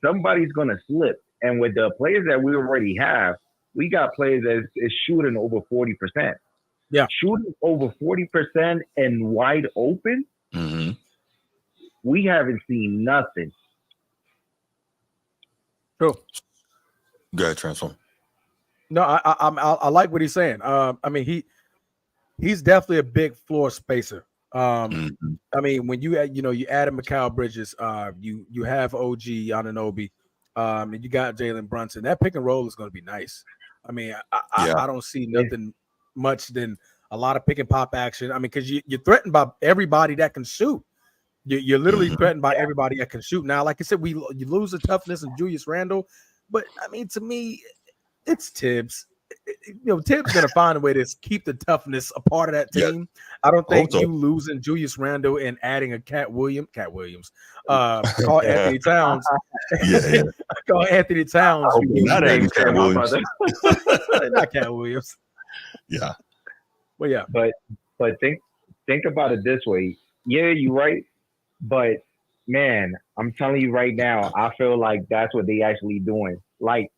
Somebody's going to slip. And with the players that we already have, we got players that is shooting over 40%. Yeah. Shooting over 40% and wide open. Mm-hmm. We haven't seen nothing. Cool. Go ahead, Transform. No, I like what he's saying. I mean, he's definitely a big floor spacer. I mean, when you add Mikal Bridges, you have OG Anunoby, and you got Jalen Brunson. That pick and roll is going to be nice. I mean, I don't see nothing much than a lot of pick and pop action. I mean, because you're threatened by everybody that can shoot. You're literally threatened by everybody that can shoot. Now, like I said, you lose the toughness of Julius Randle, but I mean, to me, it's Tibbs. Tibbs gonna find a way to keep the toughness a part of that team. I don't think you losing Julius Randle and adding a Cat Williams, Karl Anthony Towns. Karl Anthony Towns. Not adding Cat Williams. Not Cat Williams. Yeah. Well, yeah. But think about it this way. Yeah, you're right. But man, I'm telling you right now, I feel like that's what they actually doing. Like,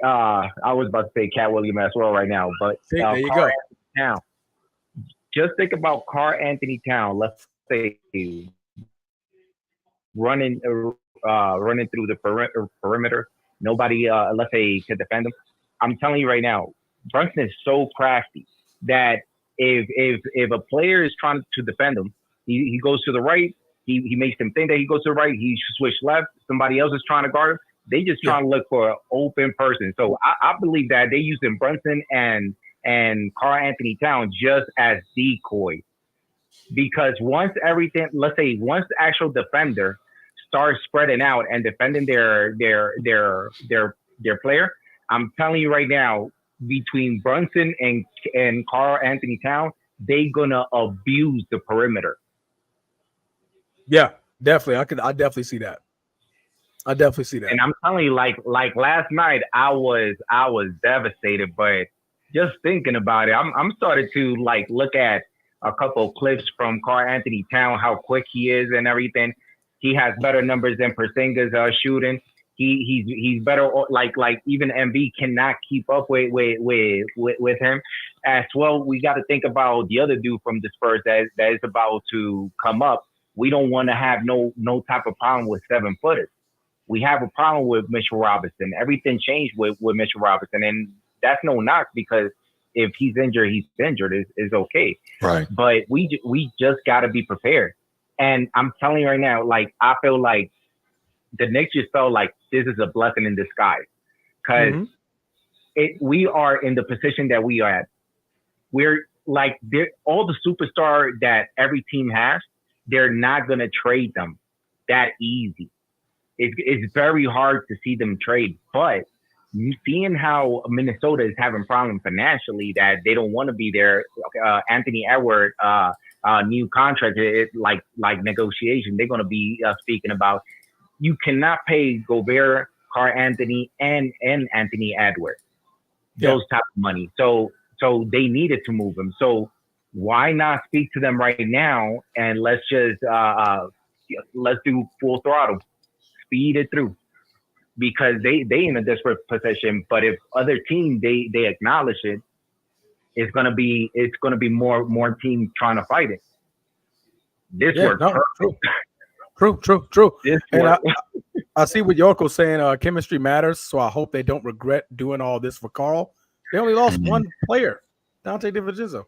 I was about to say Cat Williams as well right now, but there you go. Now, just think about Karl Anthony Towns. Let's say running through the perimeter. Nobody, let's say, could defend him. I'm telling you right now, Brunson is so crafty that if a player is trying to defend him, he goes to the right. He makes them think that he goes to the right. He switch left. Somebody else is trying to guard him. They just trying to look for an open person. So I believe that they using Brunson and Karl Anthony Towns just as decoy, because once the actual defender starts spreading out and defending their player, I'm telling you right now, between Brunson and Karl Anthony Towns, they gonna abuse the perimeter. Yeah, definitely. I definitely see that. And I'm telling you, like last night, I was devastated. But just thinking about it, I'm starting to like look at a couple of clips from Karl Anthony Towns, how quick he is and everything. He has better numbers than Porzingis shooting. He's better. Like even MB cannot keep up with him. As well, we got to think about the other dude from the Spurs that is about to come up. We don't want to have no type of problem with 7-footers. We have a problem with Mitchell Robinson. Everything changed with Mitchell Robinson, and that's no knock, because if he's injured, he's injured. Is okay. Right. But we just got to be prepared. And I'm telling you right now, like, I feel like the Knicks just felt like this is a blessing in disguise, because we are in the position that we are at. We're like, all the superstar that every team has, they're not going to trade them that easy. It's very hard to see them trade, but seeing how Minnesota is having problems financially, that they don't want to be there. Anthony Edwards, new contract, like negotiation, they're going to be speaking about. You cannot pay Gobert, Karl Anthony, and Anthony Edwards those type of money. So they needed to move him. So why not speak to them right now, and let's just let's do full throttle, speed it through, because they in a desperate position. But if other team they acknowledge it, it's gonna be more teams trying to fight it. This works. True. And I see what Yorko's saying. Chemistry matters, so I hope they don't regret doing all this for Karl. They only lost one player, Donte DiVincenzo.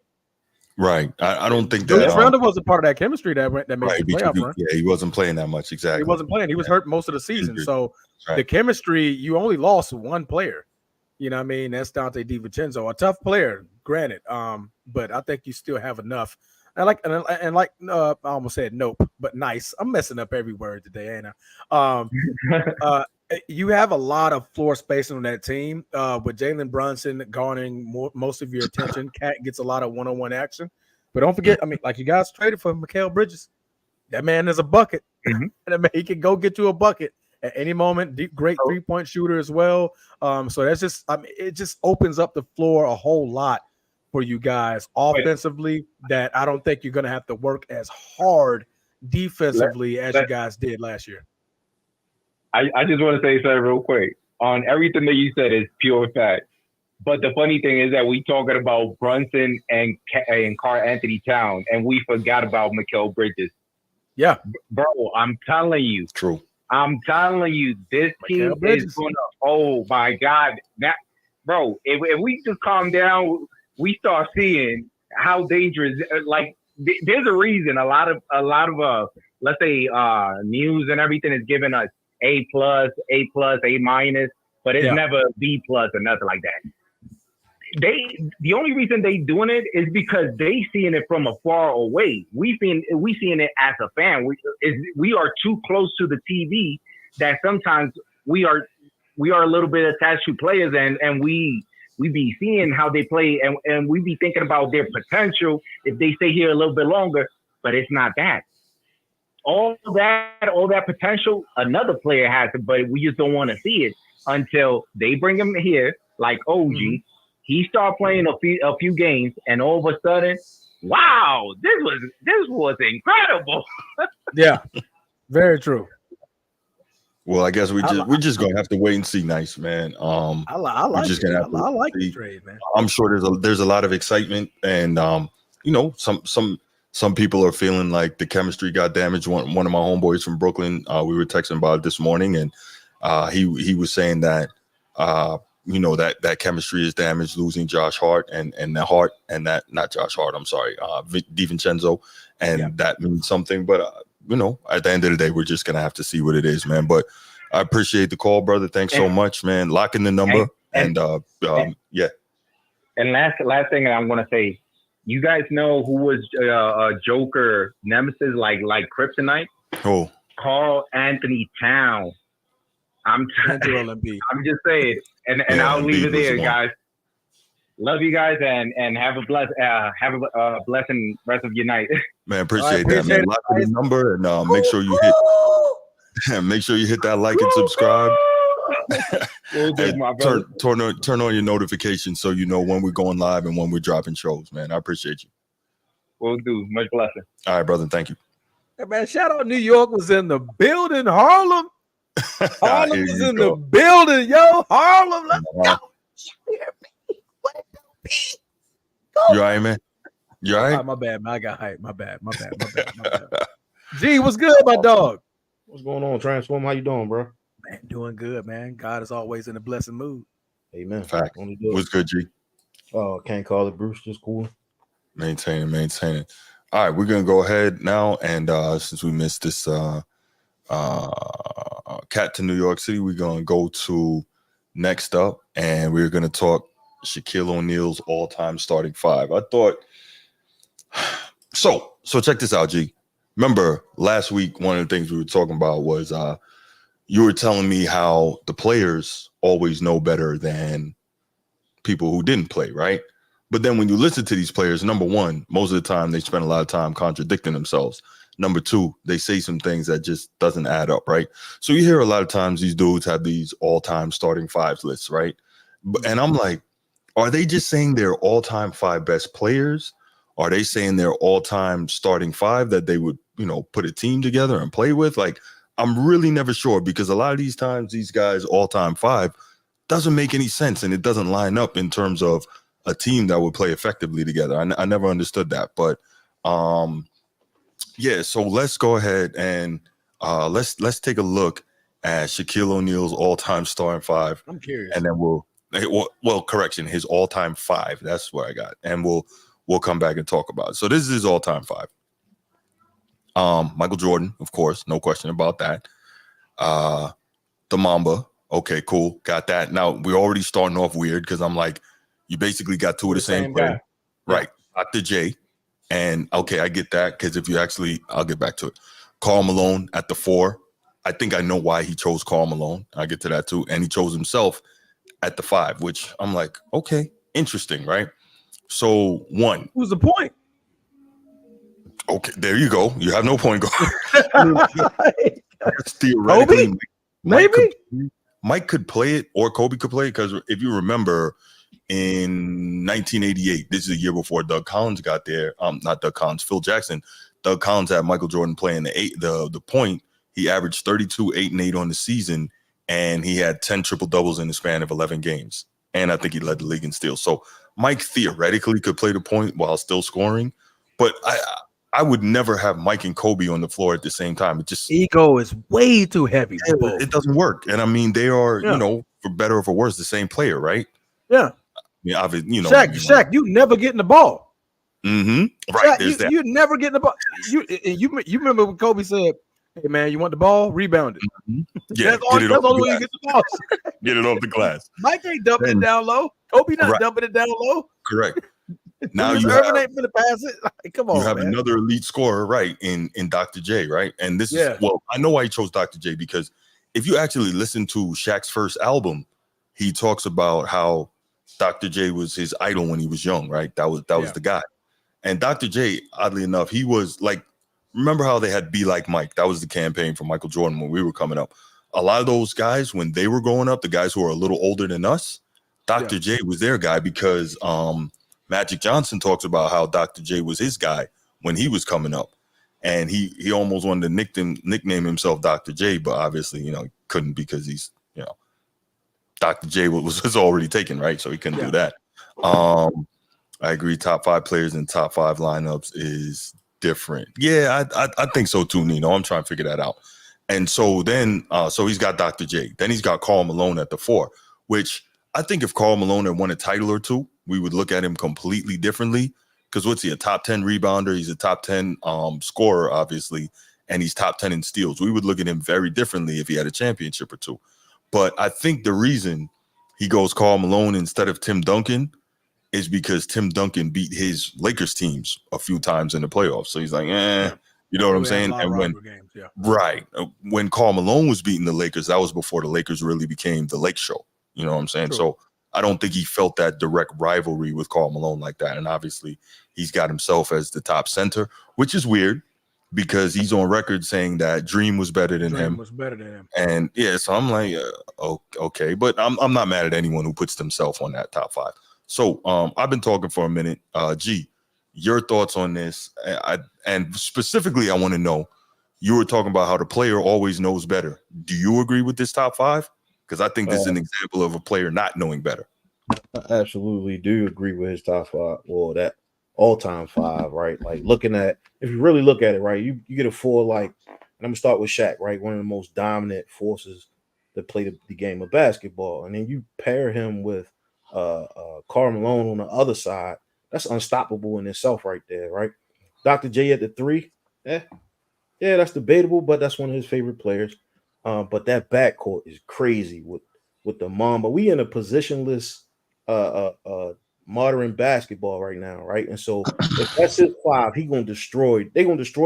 Right. I don't think Julius Randle wasn't part of that chemistry that made the playoff run. Yeah, he wasn't playing that much. Exactly. He wasn't playing. He was hurt most of the season. So the chemistry, you only lost one player. You know what I mean? That's Donte DiVincenzo, a tough player, granted. But I think you still have enough. I almost said nope, but nice. I'm messing up every word today, ain't I? You have a lot of floor space on that team with Jalen Brunson garnering most of your attention. Cat gets a lot of one-on-one action. But don't forget, I mean, like, you guys traded for Mikal Bridges. That man is a bucket. And I mean, he can go get you a bucket at any moment. Great three-point shooter as well. So that's just, I mean, it just opens up the floor a whole lot for you guys offensively, that I don't think you're going to have to work as hard defensively as you guys did last year. I just want to say something real quick. On everything that you said is pure fact. But the funny thing is that we talking about Brunson and Karl Anthony Towns, and we forgot about Mikal Bridges. Yeah. Bro, I'm telling you. True. I'm telling you, this team is going to, oh my God. Bro, if we just calm down, we start seeing how dangerous, like, there's a reason a lot of let's say news and everything is giving us A+, A minus, but it's never B+ or nothing like that. The only reason they doing it is because they seeing it from afar away. We seeing it as a fan. We are too close to the TV that sometimes we are a little bit attached to players, and we be seeing how they play, and we be thinking about their potential if they stay here a little bit longer. But it's not that. All that potential, another player has it, but we just don't want to see it until they bring him here, like OG. Mm-hmm. He started playing a few games, and all of a sudden, wow, this was incredible. Yeah, very true. Well, I guess we're just gonna have to wait and see. Nice, man. I like the trade, man. I'm sure there's a lot of excitement, and some people are feeling like the chemistry got damaged. One of my homeboys from Brooklyn, we were texting about it this morning, and he was saying that that chemistry is damaged, losing Josh Hart and that not Josh Hart. I'm sorry, DiVincenzo, and that means something, but. At the end of the day, we're just going to have to see what it is, man. But I appreciate the call, brother. Thanks so much, man. Lock in the number. And last thing I'm going to say, you guys know who was Joker nemesis, like kryptonite? Oh. Karl Anthony Towns. I'm just saying. And I'll leave it there, guys. Love you guys, and have a blessing rest of your night. Man, appreciate that, man. Lock in the number, and make sure you hit that like and subscribe. And turn on your notifications so you know when we're going live and when we're dropping shows, man. I appreciate you. Will do. Much blessing. All right, brother. Thank you. Hey, man, shout out New York was in the building. Harlem was in the building, yo. Harlem, let's go. You all right, man? You all right? My bad, man. I got hype. My bad. G, what's good, my dog? What's going on, Transform? How you doing, bro? Man, doing good, man. God is always in a blessed mood. Amen. Fact. What's good, G? Can't call it Bruce, just cool. Maintaining. All right, we're gonna go ahead now, and since we missed this cat to New York City, we're gonna go to next up, and we're gonna talk Shaquille O'Neal's all-time starting five. I thought so check this out, G. Remember last week, one of the things we were talking about was you were telling me how the players always know better than people who didn't play, right? But then when you listen to these players, number one, most of the time they spend a lot of time contradicting themselves. Number two, they say some things that just doesn't add up, right? So you hear a lot of times these dudes have these all-time starting fives lists, right? And I'm like, are they just saying their all-time five best players? Are they saying their all-time starting five that they would, put a team together and play with? Like, I'm really never sure, because a lot of these times these guys' all-time five doesn't make any sense, and it doesn't line up in terms of a team that would play effectively together. I never understood that. But so let's go ahead and let's take a look at Shaquille O'Neal's all-time starting five. I'm curious. And then correction, his all-time five. That's what I got. And we'll come back and talk about it. So this is his all-time five. Michael Jordan, of course, no question about that. The Mamba. Okay, cool. Got that. Now, we're already starting off weird because I'm like, you basically got two of the same player. Right. Dr. J. And okay, I get that, because if you I'll get back to it. Karl Malone at the 4. I think I know why he chose Karl Malone. I'll get to that too. And he chose himself at the 5, which I'm like, okay, interesting, right? So 1. Who's the point? Okay, there you go. You have no point guard. Theoretically, maybe Mike could play it, or Kobe could play it, because if you remember, in 1988, this is a year before Doug Collins got there. Not Doug Collins, Phil Jackson. Doug Collins had Michael Jordan playing the point. He averaged 32, 8, and 8 on the season, and he had 10 triple doubles in the span of 11 games. And I think he led the league in steals. So Mike theoretically could play the point while still scoring, but I would never have Mike and Kobe on the floor at the same time. It just ego is way too heavy. It doesn't work. And I mean, they are, for better or for worse, the same player, right? Yeah. Yeah, Shaq, you never getting the ball. Right. Yeah, you never get the ball. You remember when Kobe said, "Hey man, you want the ball? Rebound it." Yeah, that's all the way you get the ball. Get it off the glass. Mike ain't dumping it down low. Kobe not dumping it down low. Correct. Now Irvin ain't finna pass it. Like, come on, you have man. another elite scorer, right? In Dr. J, right? And this is I know why he chose Dr. J, because if you actually listen to Shaq's first album, he talks about how Dr. J was his idol when he was young, right? That was the guy. And Dr. J, oddly enough, he was like, remember how they had Be Like Mike? That was the campaign for Michael Jordan when we were coming up. A lot of those guys, when they were growing up, the guys who are a little older than us, Dr. J was their guy, because Magic Johnson talks about how Dr. J was his guy when he was coming up. And he almost wanted to nickname himself Dr. J, but obviously, couldn't, because he's, Dr. J was already taken, right? So he couldn't do that. I agree. Top 5 players in top 5 lineups is different. Yeah, I think so too, Nino. I'm trying to figure that out. And so then, so he's got Dr. J. Then he's got Karl Malone at the 4, which I think if Karl Malone had won a title or two, we would look at him completely differently. Because what's he, a top 10 rebounder? He's a top 10 scorer, obviously, and he's top 10 in steals. We would look at him very differently if he had a championship or two. But I think the reason he goes Karl Malone instead of Tim Duncan is because Tim Duncan beat his Lakers teams a few times in the playoffs. So he's like, you know what I'm saying? And when Karl Malone was beating the Lakers, that was before the Lakers really became the Lake Show. You know what I'm saying? True. So I don't think he felt that direct rivalry with Karl Malone like that. And obviously he's got himself as the top center, which is weird because he's on record saying that Dream was better than him. And so I'm like, okay, but I'm not mad at anyone who puts themselves on that top 5. So I've been talking for a minute. G, your thoughts on this? And specifically, I want to know, you were talking about how the player always knows better. Do you agree with this top 5? Because I think this is an example of a player not knowing better. I absolutely do agree with his top 5. Well, that all-time 5, right? Like, looking at, if you really look at it, right, you get a 4, like, and I'm gonna start with Shaq, right? One of the most dominant forces that play the game of basketball. And then you pair him with Karl Malone on the other side. That's unstoppable in itself right there, right? Dr. J at the 3, that's debatable, but that's one of his favorite players. But that backcourt is crazy with the Mamba. We in a positionless modern basketball right now, right? And so if that's his 5, they're gonna destroy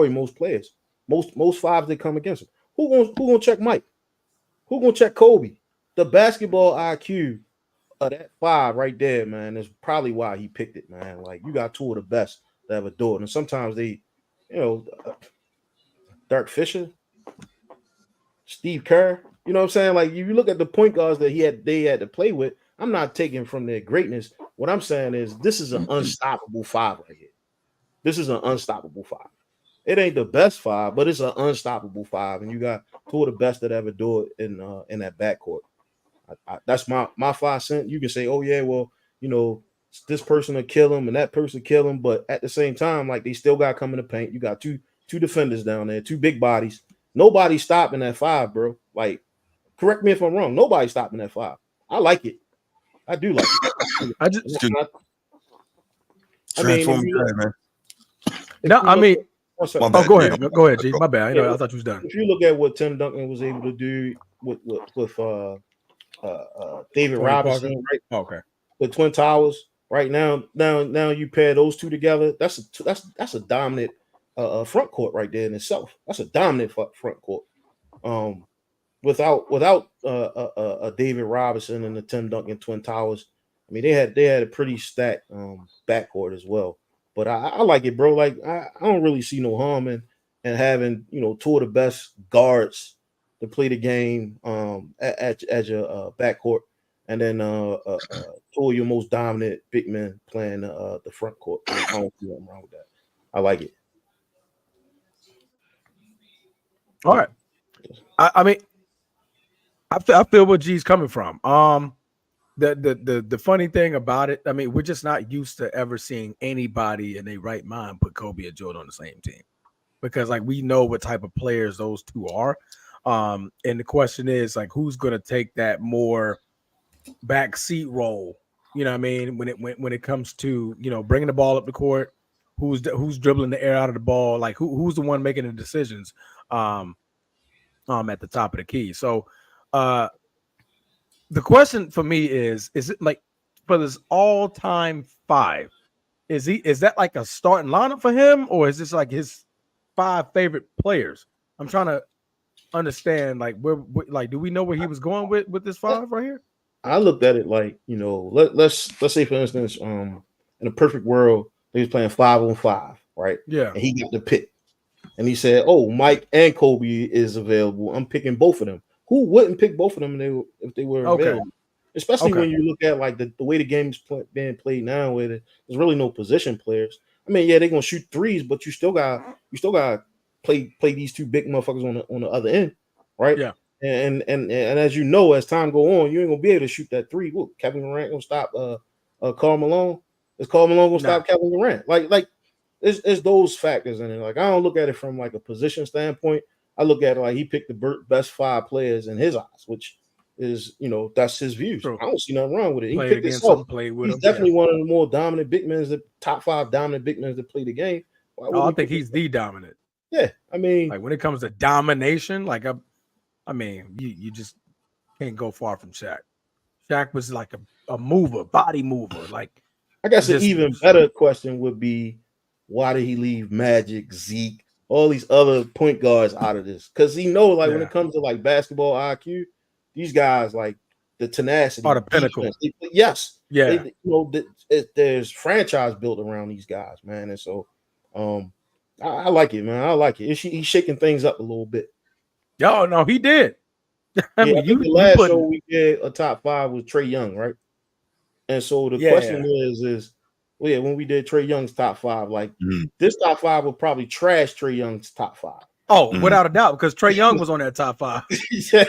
most players. Most 5s that come against him. Who gonna check Mike? Who gonna check Kobe? The basketball IQ that 5 right there, man, is probably why he picked it, man. Like, you got 2 of the best that ever do it. And sometimes they, Dirk Fisher, Steve Kerr, you know what I'm saying? Like, if you look at the point guards that they had to play with, I'm not taking from their greatness. What I'm saying is this is an unstoppable 5 right here. This is an unstoppable 5. It ain't the best 5, but it's an unstoppable 5. And you got 2 of the best that ever do it in that backcourt. That's my 5 cents. You can say, oh yeah, well, this person will kill him and that person kill him, but at the same time, like, they still got to come in the paint. You got two defenders down there, 2 big bodies. Nobody's stopping that 5, bro. Like, correct me if I'm wrong. Nobody's stopping that 5. I like it. I do like it. Go ahead, G. My bad. I thought you was done. If you look at what Tim Duncan was able to do with David Robinson, right? Okay. The Twin Towers, right now you pair those 2 together. That's a dominant front court right there in itself. That's a dominant front court. Without David Robinson and the Tim Duncan Twin Towers, I mean, they had a pretty stacked backcourt as well. But I like it, bro. Like, I don't really see no harm in having 2 of the best guards to play the game at your backcourt, and then 2 of your most dominant big men playing the front court. I don't see nothing wrong with that. I like it. All right. I mean, I feel where G's coming from. The funny thing about it, I mean, we're just not used to ever seeing anybody in their right mind put Kobe and Jordan on the same team, because, like, we know what type of players those 2 are. And the question is, like, who's going to take that more backseat role? You know what I mean? When it comes to, bringing the ball up the court, who's dribbling the air out of the ball, like who's the one making the decisions at the top of the key. So the question for me is it like for this all-time 5, is that like a starting lineup for him, or is this like his 5 favorite players? I'm trying to understand, like, where like, do we know where he was going with this 5 right here? I looked at it like, let's say for instance, in a perfect world, they was playing 5-on-5, right? Yeah. And he got the pick. And he said, "Oh, Mike and Kobe is available. I'm picking both of them." Who wouldn't pick both of them if they were available? Especially when you look at like the way the game's being played now, where there's really no position players. I mean, yeah, they're gonna shoot threes, but you still got play these 2 big motherfuckers on the other end, right? Yeah. And as you know, as time go on, you ain't gonna be able to shoot that 3. What, Kevin Durant gonna stop Karl Malone? Is Karl Malone gonna stop Kevin Durant? Like it's those factors in it. Like, I don't look at it from like a position standpoint. I look at it like he picked the best 5 players in his eyes, which is, that's his views. True. I don't see nothing wrong with it. He played picked against himself. him, played with He's him. definitely one of the more dominant big men, the top 5 dominant big men that play the game. I think he's the dominant. Yeah, I mean, like when it comes to domination, like I mean, you just can't go far from Shaq. Shaq was like a mover, body mover. Like, I guess an even better question would be, why did he leave Magic, Zeke, all these other point guards out of this? Because he knows, like, when it comes to like basketball IQ, these guys, like, the tenacity are the pinnacle. Yes, yeah. There's franchise built around these guys, man, and so I like it, man. I like it. He's shaking things up a little bit. Yo, no, he did. I mean, the last show we did a top 5 was Trae Young, right? And so the question is, when we did Trae Young's top 5, like this top 5 would probably trash Trae Young's top 5. Oh, without a doubt, because Trae Young was on that top 5. Yeah.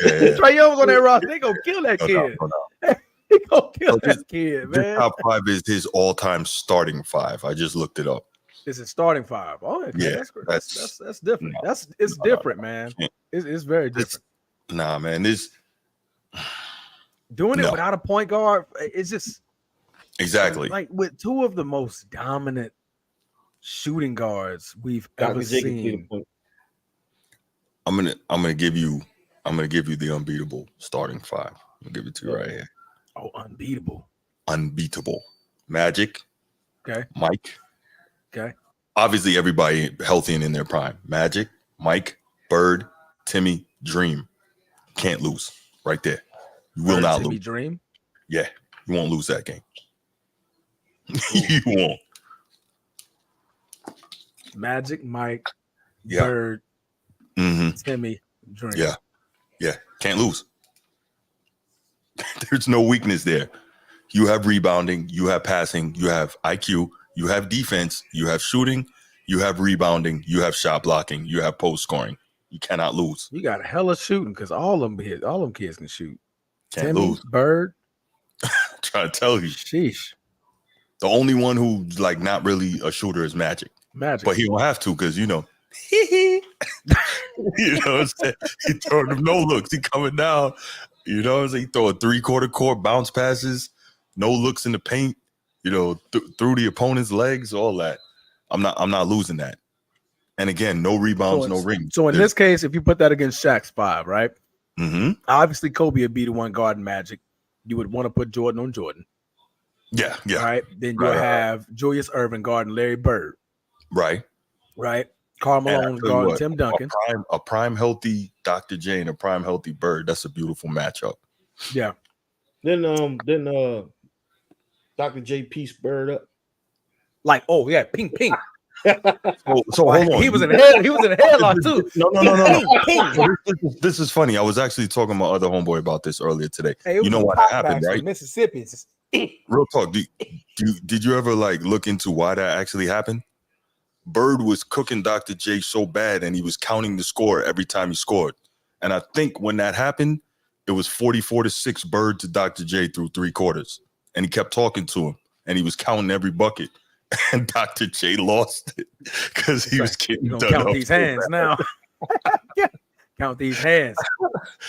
Trae Young was on that roster. They gonna kill that kid. They gonna kill that kid, man. This top 5 is his all-time starting 5. I just looked it up. Is it starting 5? Oh, okay. Yeah, that's different. It's different, man. It's very different. Nah, man, this doing it without a point guard, it's just exactly like with 2 of the most dominant shooting guards we've ever seen. I'm gonna give you the unbeatable starting 5. I'm gonna give it to you right here. Oh, unbeatable. Magic. Okay. Mike. Okay. Obviously, everybody healthy and in their prime. Magic, Mike, Bird, Timmy, Dream. Can't lose. Right there. You will not lose. Dream? Yeah. You won't lose that game. You won't. Magic, Mike, Bird, Timmy, Dream. Yeah. Yeah. Can't lose. There's no weakness there. You have rebounding, you have passing, you have IQ, you have defense, you have shooting, you have rebounding, you have shot blocking, you have post scoring. You cannot lose. You got a hella shooting because all them kids can shoot. Can't lose. Bird. I'm trying to tell you. Sheesh. The only one who's like not really a shooter is Magic. But he don't have to because you know what I'm saying? He throwing them no looks. He coming down. You know what I'm saying? He throw a 3/4 court bounce passes, no looks in the paint, through the opponent's legs, all that. I'm not losing that. And again, no rebounds, no rings. So in this case, if you put that against Shaq's 5, right? Mm-hmm. Obviously, Kobe would be the one guarding Magic. You would want to put Jordan on Jordan. Yeah. Right? Then you have Julius Erving guarding Larry Bird. Right. Karl Malone guarding Tim Duncan. A prime healthy Dr. J and a prime healthy Bird. That's a beautiful matchup. Yeah. Then Dr. J piece Bird up. Like, oh yeah, ping. So hold on. He was in the headlock too. No. This is funny. I was actually talking to my other homeboy about this earlier today. Hey, you know what happened, right? Mississippi. Real talk. Did you ever like look into why that actually happened? Bird was cooking Dr. J so bad, and he was counting the score every time he scored. And I think when that happened, it was 44-6 Bird to Dr. J through 3 quarters, and he kept talking to him, and he was counting every bucket. And Dr. J lost it because he was getting done. Count these hands now. Count these hands.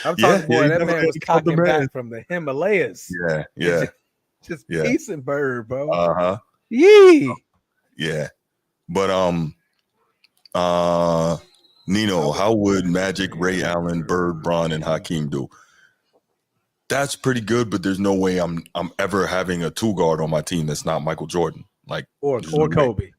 I'm talking, boy. That man was cocking back from the Himalayas. Yeah. Just piecing Bird, bro. Uh-huh. Yee. Yeah. But Nino, how would Magic, Ray Allen, Bird, Bron, and Hakeem do? That's pretty good, but there's no way I'm ever having a 2 guard on my team that's not Michael Jordan. Like or no Kobe.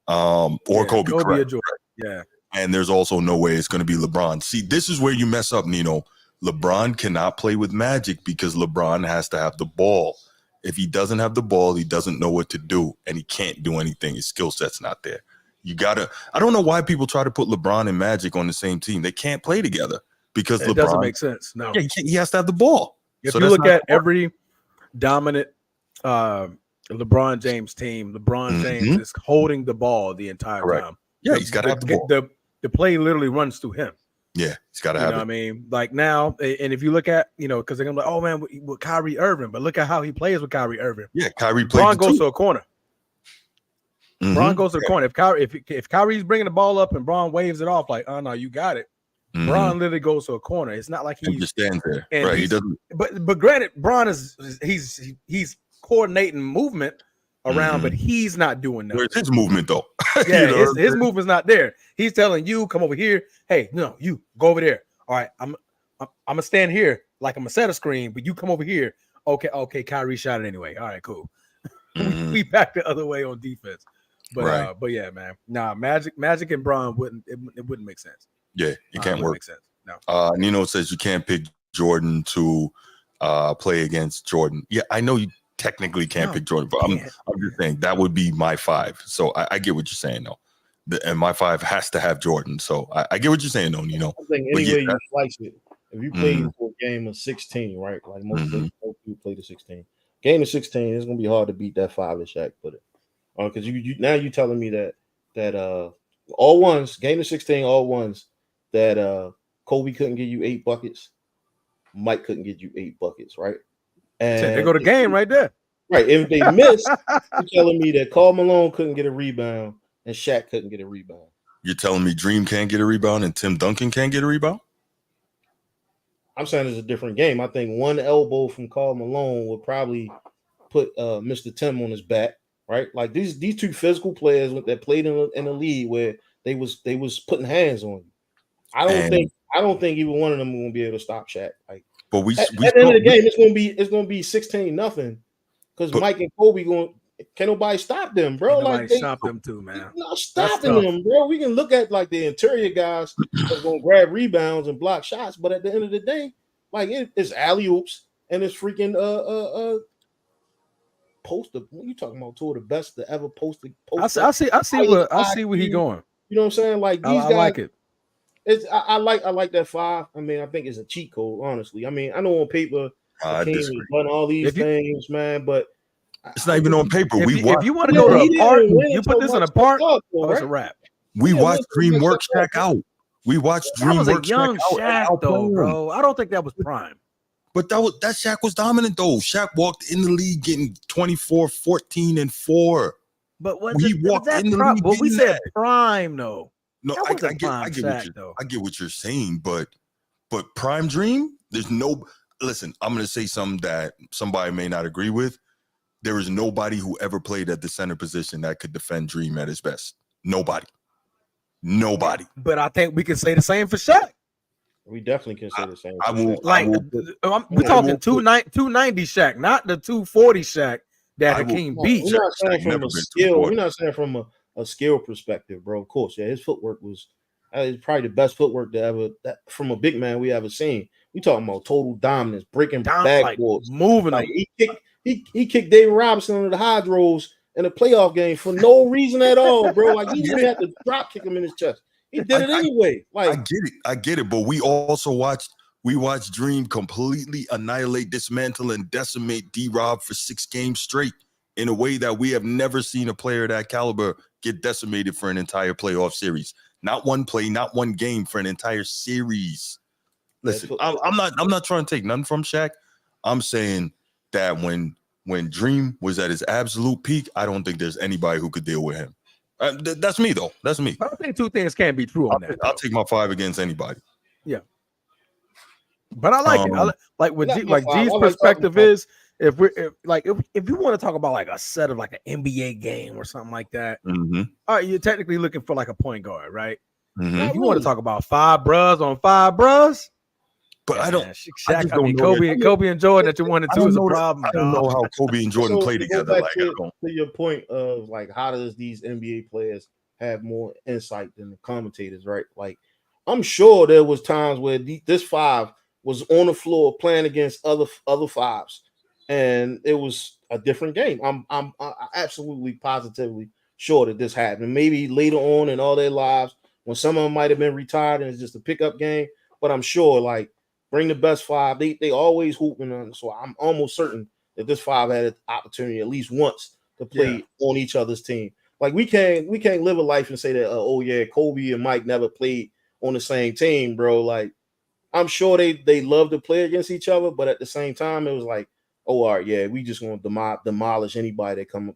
Or Kobe, Kobe correct. or Jordan. Yeah. And there's also no way it's going to be LeBron. See, this is where you mess up, Nino. LeBron cannot play with Magic because LeBron has to have the ball. If he doesn't have the ball, he doesn't know what to do, and he can't do anything. His skill set's not there. I don't know why people try to put LeBron and Magic on the same team. They can't play together because it LeBron doesn't make sense. No. Yeah, he has to have the ball. If you look at every dominant LeBron James team, LeBron James is holding the ball the entire time. Yeah, he's got to have the ball. The play literally runs through him. Yeah, he's got to have it. You know what I mean? Like now, and if you look at, because they're going to be like, oh, man, with Kyrie Irving. But look at how he plays with Kyrie Irving. Yeah, Kyrie plays. Bron goes to a corner. Bron goes to the corner. If Kyrie's bringing the ball up and Bron waves it off like, oh, no, you got it. Bron literally goes to a corner. It's not like he just stands there. Right. He doesn't. But granted, Bron he's coordinating movement around, but he's not doing that. Where's his movement though? Yeah, his movement's not there. He's telling you, come over here. Hey, no, you go over there. All right, I'm gonna stand here like I'm gonna set a screen, but you come over here. Okay, Kyrie shot it anyway. All right, cool. We back the other way on defense. But but yeah, man. Nah, Magic and Bron wouldn't make sense. Yeah, it can't work. Make sense. No. Nino says you can't pick Jordan to play against Jordan. Yeah, I know you technically can't pick Jordan, but I'm just saying that would be my 5. So I get what you're saying though. And my 5 has to have Jordan. So I get what you're saying though, Nino. I think any way you slice it, if you play for a game of 16, right? Like most people play the 16. Game of 16, it's gonna be hard to beat that 5 that Shaq put it. Because you now you telling me that all ones, game of 16, all ones, that Kobe couldn't give you 8 buckets, Mike couldn't give you 8 buckets, right? And they go to game right there. Right. If they missed, you're telling me that Karl Malone couldn't get a rebound and Shaq couldn't get a rebound. You're telling me Dream can't get a rebound and Tim Duncan can't get a rebound? I'm saying it's a different game. I think one elbow from Karl Malone would probably put Mr. Tim on his back, right? Like these 2 physical players that played in the league where they was putting hands on you. I don't think either one of them are gonna be able to stop Shaq. Like, but at the end of the game, it's gonna be 16-0 because Mike and Kobe can't nobody stop them, bro. Like they stop them too, man. Not stopping them, bro. We can look at like the interior guys that's gonna grab rebounds and block shots, but at the end of the day, like it's alley oops and it's freaking poster. What are you talking about? 2 of the best to ever post. I see where he going. You know what I'm saying? Like these guys. I like it. I like that 5. I mean, I think it's a cheat code, honestly. I mean, I know on paper Hakeem has done all these things, man, but it's not even on paper. If you want to go to a park, you put this in a park, it's a wrap. We watched Dream work Shaq out. We watched Dream work Shaq out. That was a young Shaq, though, bro. I don't think that was prime. But that Shaq was dominant, though. Shaq walked in the league getting 24, 14, and 4. But we said prime, though. No, I get what you're saying, but prime Dream, there's no. Listen, I'm going to say something that somebody may not agree with. There is nobody who ever played at the center position that could defend Dream at his best. Nobody. But I think we can say the same for Shaq. We definitely can say the same. We're talking 290 Shaq, not the 240 Shaq that Hakeem beat. We're not saying from a skill. We're not saying from a skill perspective, bro. Of course, yeah, his footwork was probably the best footwork from a big man we ever seen. We talking about total dominance, breaking backboards, moving. Like he kicked David Robinson under the hydros in a playoff game for no reason at all, bro. Like he didn't have to drop kick him in his chest. He did it anyway. Like I get it. But we also watched Dream completely annihilate, dismantle, and decimate D-Rob for 6 games straight in a way that we have never seen a player that caliber get decimated for an entire playoff series. Not one play, not one game, for an entire series. Listen, I'm not trying to take nothing from Shaq. I'm saying that when Dream was at his absolute peak, I don't think there's anybody who could deal with him. That's me, though. That's me. I think 2 things can't be true on that. I'll take my 5 against anybody. Yeah. But I like it. I like what G's perspective is if you want to talk about like a set of like an NBA game or something like that, all right, you're technically looking for like a point guard, right? If you want to talk about 5 bros on 5 bros, but yeah, I don't. Shaq, I just don't know Kobe and Jordan that you wanted to is a problem. I don't know how Kobe and Jordan play to together. Go back to your point of like, how does these NBA players have more insight than the commentators, right? Like, I'm sure there was times where this 5 was on the floor playing against other 5s, and it was a different game. I'm absolutely positively sure that this happened. Maybe later on in all their lives, when some of them might have been retired and it's just a pickup game. But I'm sure, like, bring the best 5. They always hooping on. So I'm almost certain that this 5 had an opportunity at least once to play on each other's team. Like, we can't live a life and say that oh yeah, Kobe and Mike never played on the same team, bro. Like, I'm sure they love to play against each other, but at the same time, it was like, oh, all right, yeah, we just gonna demolish anybody that come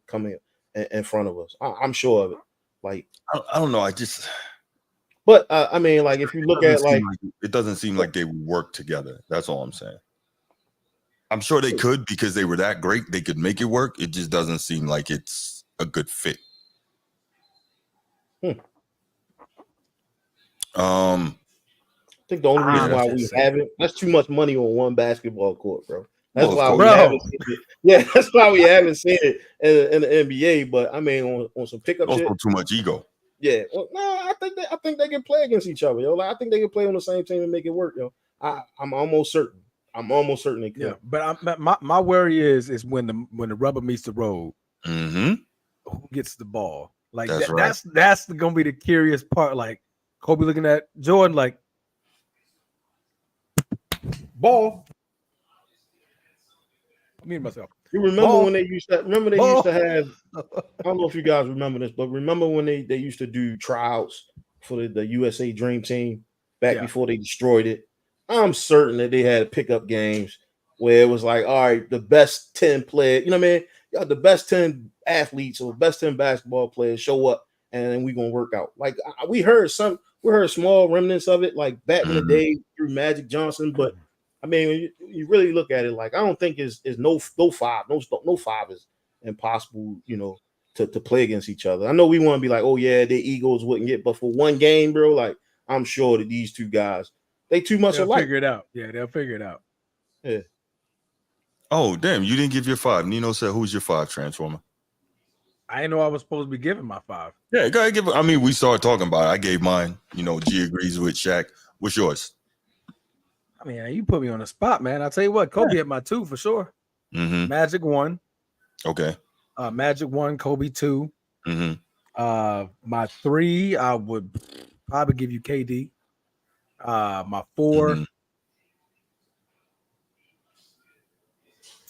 in front of us. I'm sure of it. Like, I don't know. I just. But I mean, like, if you look at like, it doesn't seem like they would work together. That's all I'm saying. I'm sure they could because they were that great. They could make it work. It just doesn't seem like it's a good fit. I think the only reason why we haven't, that's too much money on one basketball court, bro. That's why we haven't seen it. Yeah, that's why we haven't seen it in the NBA. But I mean, on some pickup shit, too much ego. Yeah, well, no, I think they can play against each other, yo. Like, I think they can play on the same team and make it work, yo. I'm almost certain. They can. Yeah, but my worry is when the rubber meets the road, who gets the ball? Like, that's gonna be the curious part. Like, Kobe looking at Jordan like, ball. Me and myself. You remember when they used to have, I don't know if you guys remember this, but remember when they used to do tryouts for the USA Dream Team back before they destroyed it? I'm certain that they had pickup games where it was like, all right, the best 10 players, you know what I mean? Y'all, the best 10 athletes or best 10 basketball players show up, and then we're gonna work out. Like, we heard small remnants of it, like back in the day through Magic Johnson, but I mean, when you really look at it, like, I don't think is no 5 is impossible, you know, to play against each other. I know we want to be like, oh yeah, their egos wouldn't get, but for one game, bro, like, I'm sure that these two guys, they too much alike. Figure it out. Yeah, they'll figure it out. Yeah. Oh damn, you didn't give your 5. Nino said, "Who's your 5, Transformer?" I didn't know I was supposed to be giving my 5. Yeah, go ahead, give it. I mean, we started talking about it. I gave mine. You know, G agrees with Shaq. What's yours? I mean, you put me on the spot, man. I'll tell you what, Kobe at my 2 for sure. Magic 1. Okay. Magic 1, Kobe 2. My 3, I would probably give you KD. My 4,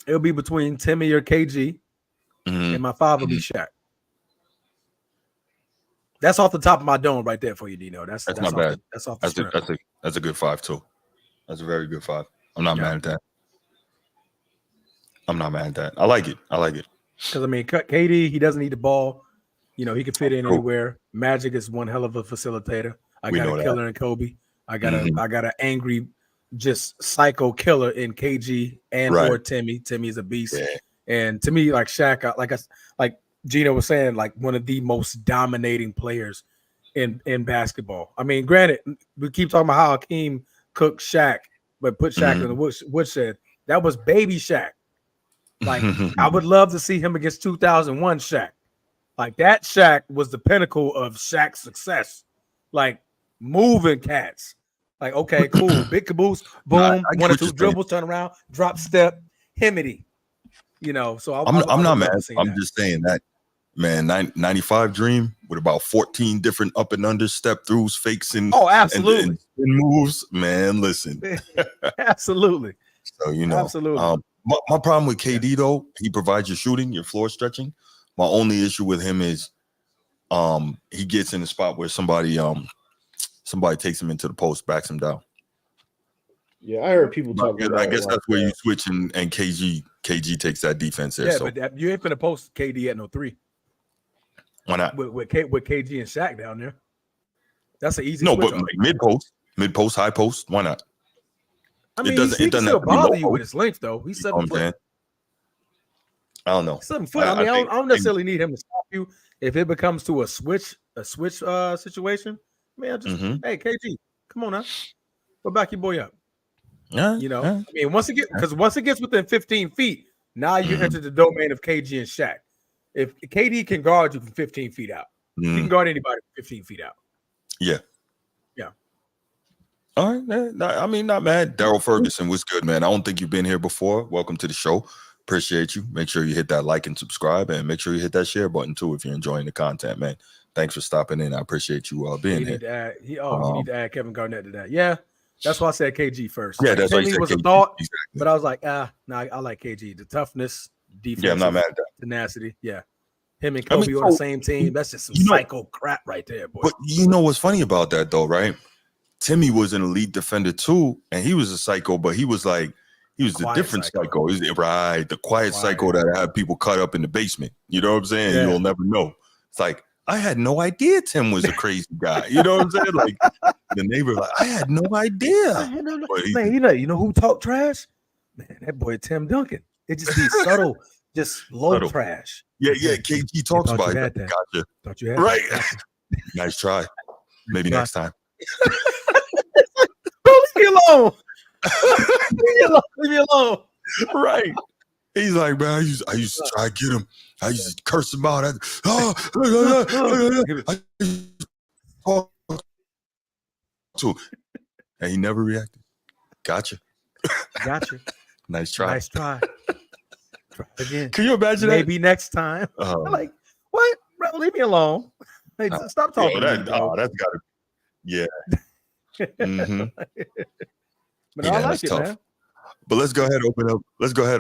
it'll be between Timmy or KG, and my 5 will be Shaq. That's off the top of my dome right there for you, Dino. That's not bad. That's off the that's a good 5 too. That's a very good 5. I'm not mad at that. I like it. Because I mean, KD, he doesn't need the ball. You know, he can fit in anywhere. Magic is one hell of a facilitator. I got a killer in Kobe. I got an angry, just psycho killer in KG and or Timmy. Timmy is a beast. Yeah. And to me, like Shaq, like Gino was saying, like one of the most dominating players in basketball. I mean, granted, we keep talking about how Hakeem cooked Shaq, but put Shaq in the woodshed. That was baby Shaq. Like, I would love to see him against 2001 Shaq. Like, that Shaq was the pinnacle of Shaq's success. Like, moving cats. Like, okay, cool. Big caboose, boom, 1 or 2 dribbles, turn around, drop step, Himity. You know, so I'm not mad. I'm just saying that, man, 95 Dream with about 14 different up and under step throughs, fakes, and absolutely and moves. Man, listen. Absolutely. So, you know, absolutely. My problem with KD though, he provides your shooting, your floor stretching. My only issue with him is he gets in a spot where somebody takes him into the post, backs him down. Yeah, I heard people talking about I guess that's where you switch and KG takes that defense there. Yeah, so. But you ain't finna post KD at no 3. Why not? With KG and Shaq down there. That's an easy no, switch but like mid post, high post, why not? I mean, it doesn't still bother you with his length, though. He's 7 foot. I don't know. 7 foot. I don't necessarily need him to stop you. If it becomes to a switch situation, man, just hey KG, come on now, go back your boy up. Yeah, you know, I mean, once it gets within 15 feet, now you enter the domain of KG and Shaq. If KD can guard you from 15 feet out, he can guard anybody from 15 feet out. Yeah. Yeah. All right, man. I mean, not mad. Daryl Ferguson, what's good, man? I don't think you've been here before. Welcome to the show. Appreciate you. Make sure you hit that like and subscribe, and make sure you hit that share button too if you're enjoying the content, man. Thanks for stopping in. I appreciate you being here. You need to add Kevin Garnett to that. Yeah, that's why I said KG first. Yeah, that's why you said was KG. A thought, exactly. But I was like, I like KG. The toughness, defense, yeah, I'm not mad at that. Tenacity. Yeah, him and Kobe on the same team. That's just some psycho crap right there, boy. But you know what's funny about that though, right? Timmy was an elite defender too, and he was a psycho, but he was the different psycho. He's the quiet psycho that had people cut up in the basement. You know what I'm saying? Yeah. You'll never know. It's like, I had no idea Tim was a crazy guy. You know what I'm saying? Like the neighbor, I had no idea. Man, you know who talk trash? Man, that boy Tim Duncan. It just be subtle, just low trash. Yeah. KG talks about it. Gotcha. Thought you had right. Nice try. Maybe next time. Leave me alone. Leave me alone. Right. He's like, man, I used to try to get him. I used to curse him out. And he never reacted. Gotcha. Nice try. Try again. Can you imagine that? Maybe next time. Like, what? Bro, leave me alone. Hey, stop talking. That's gotta. Yeah. But I like it, tough. Man. But let's go ahead and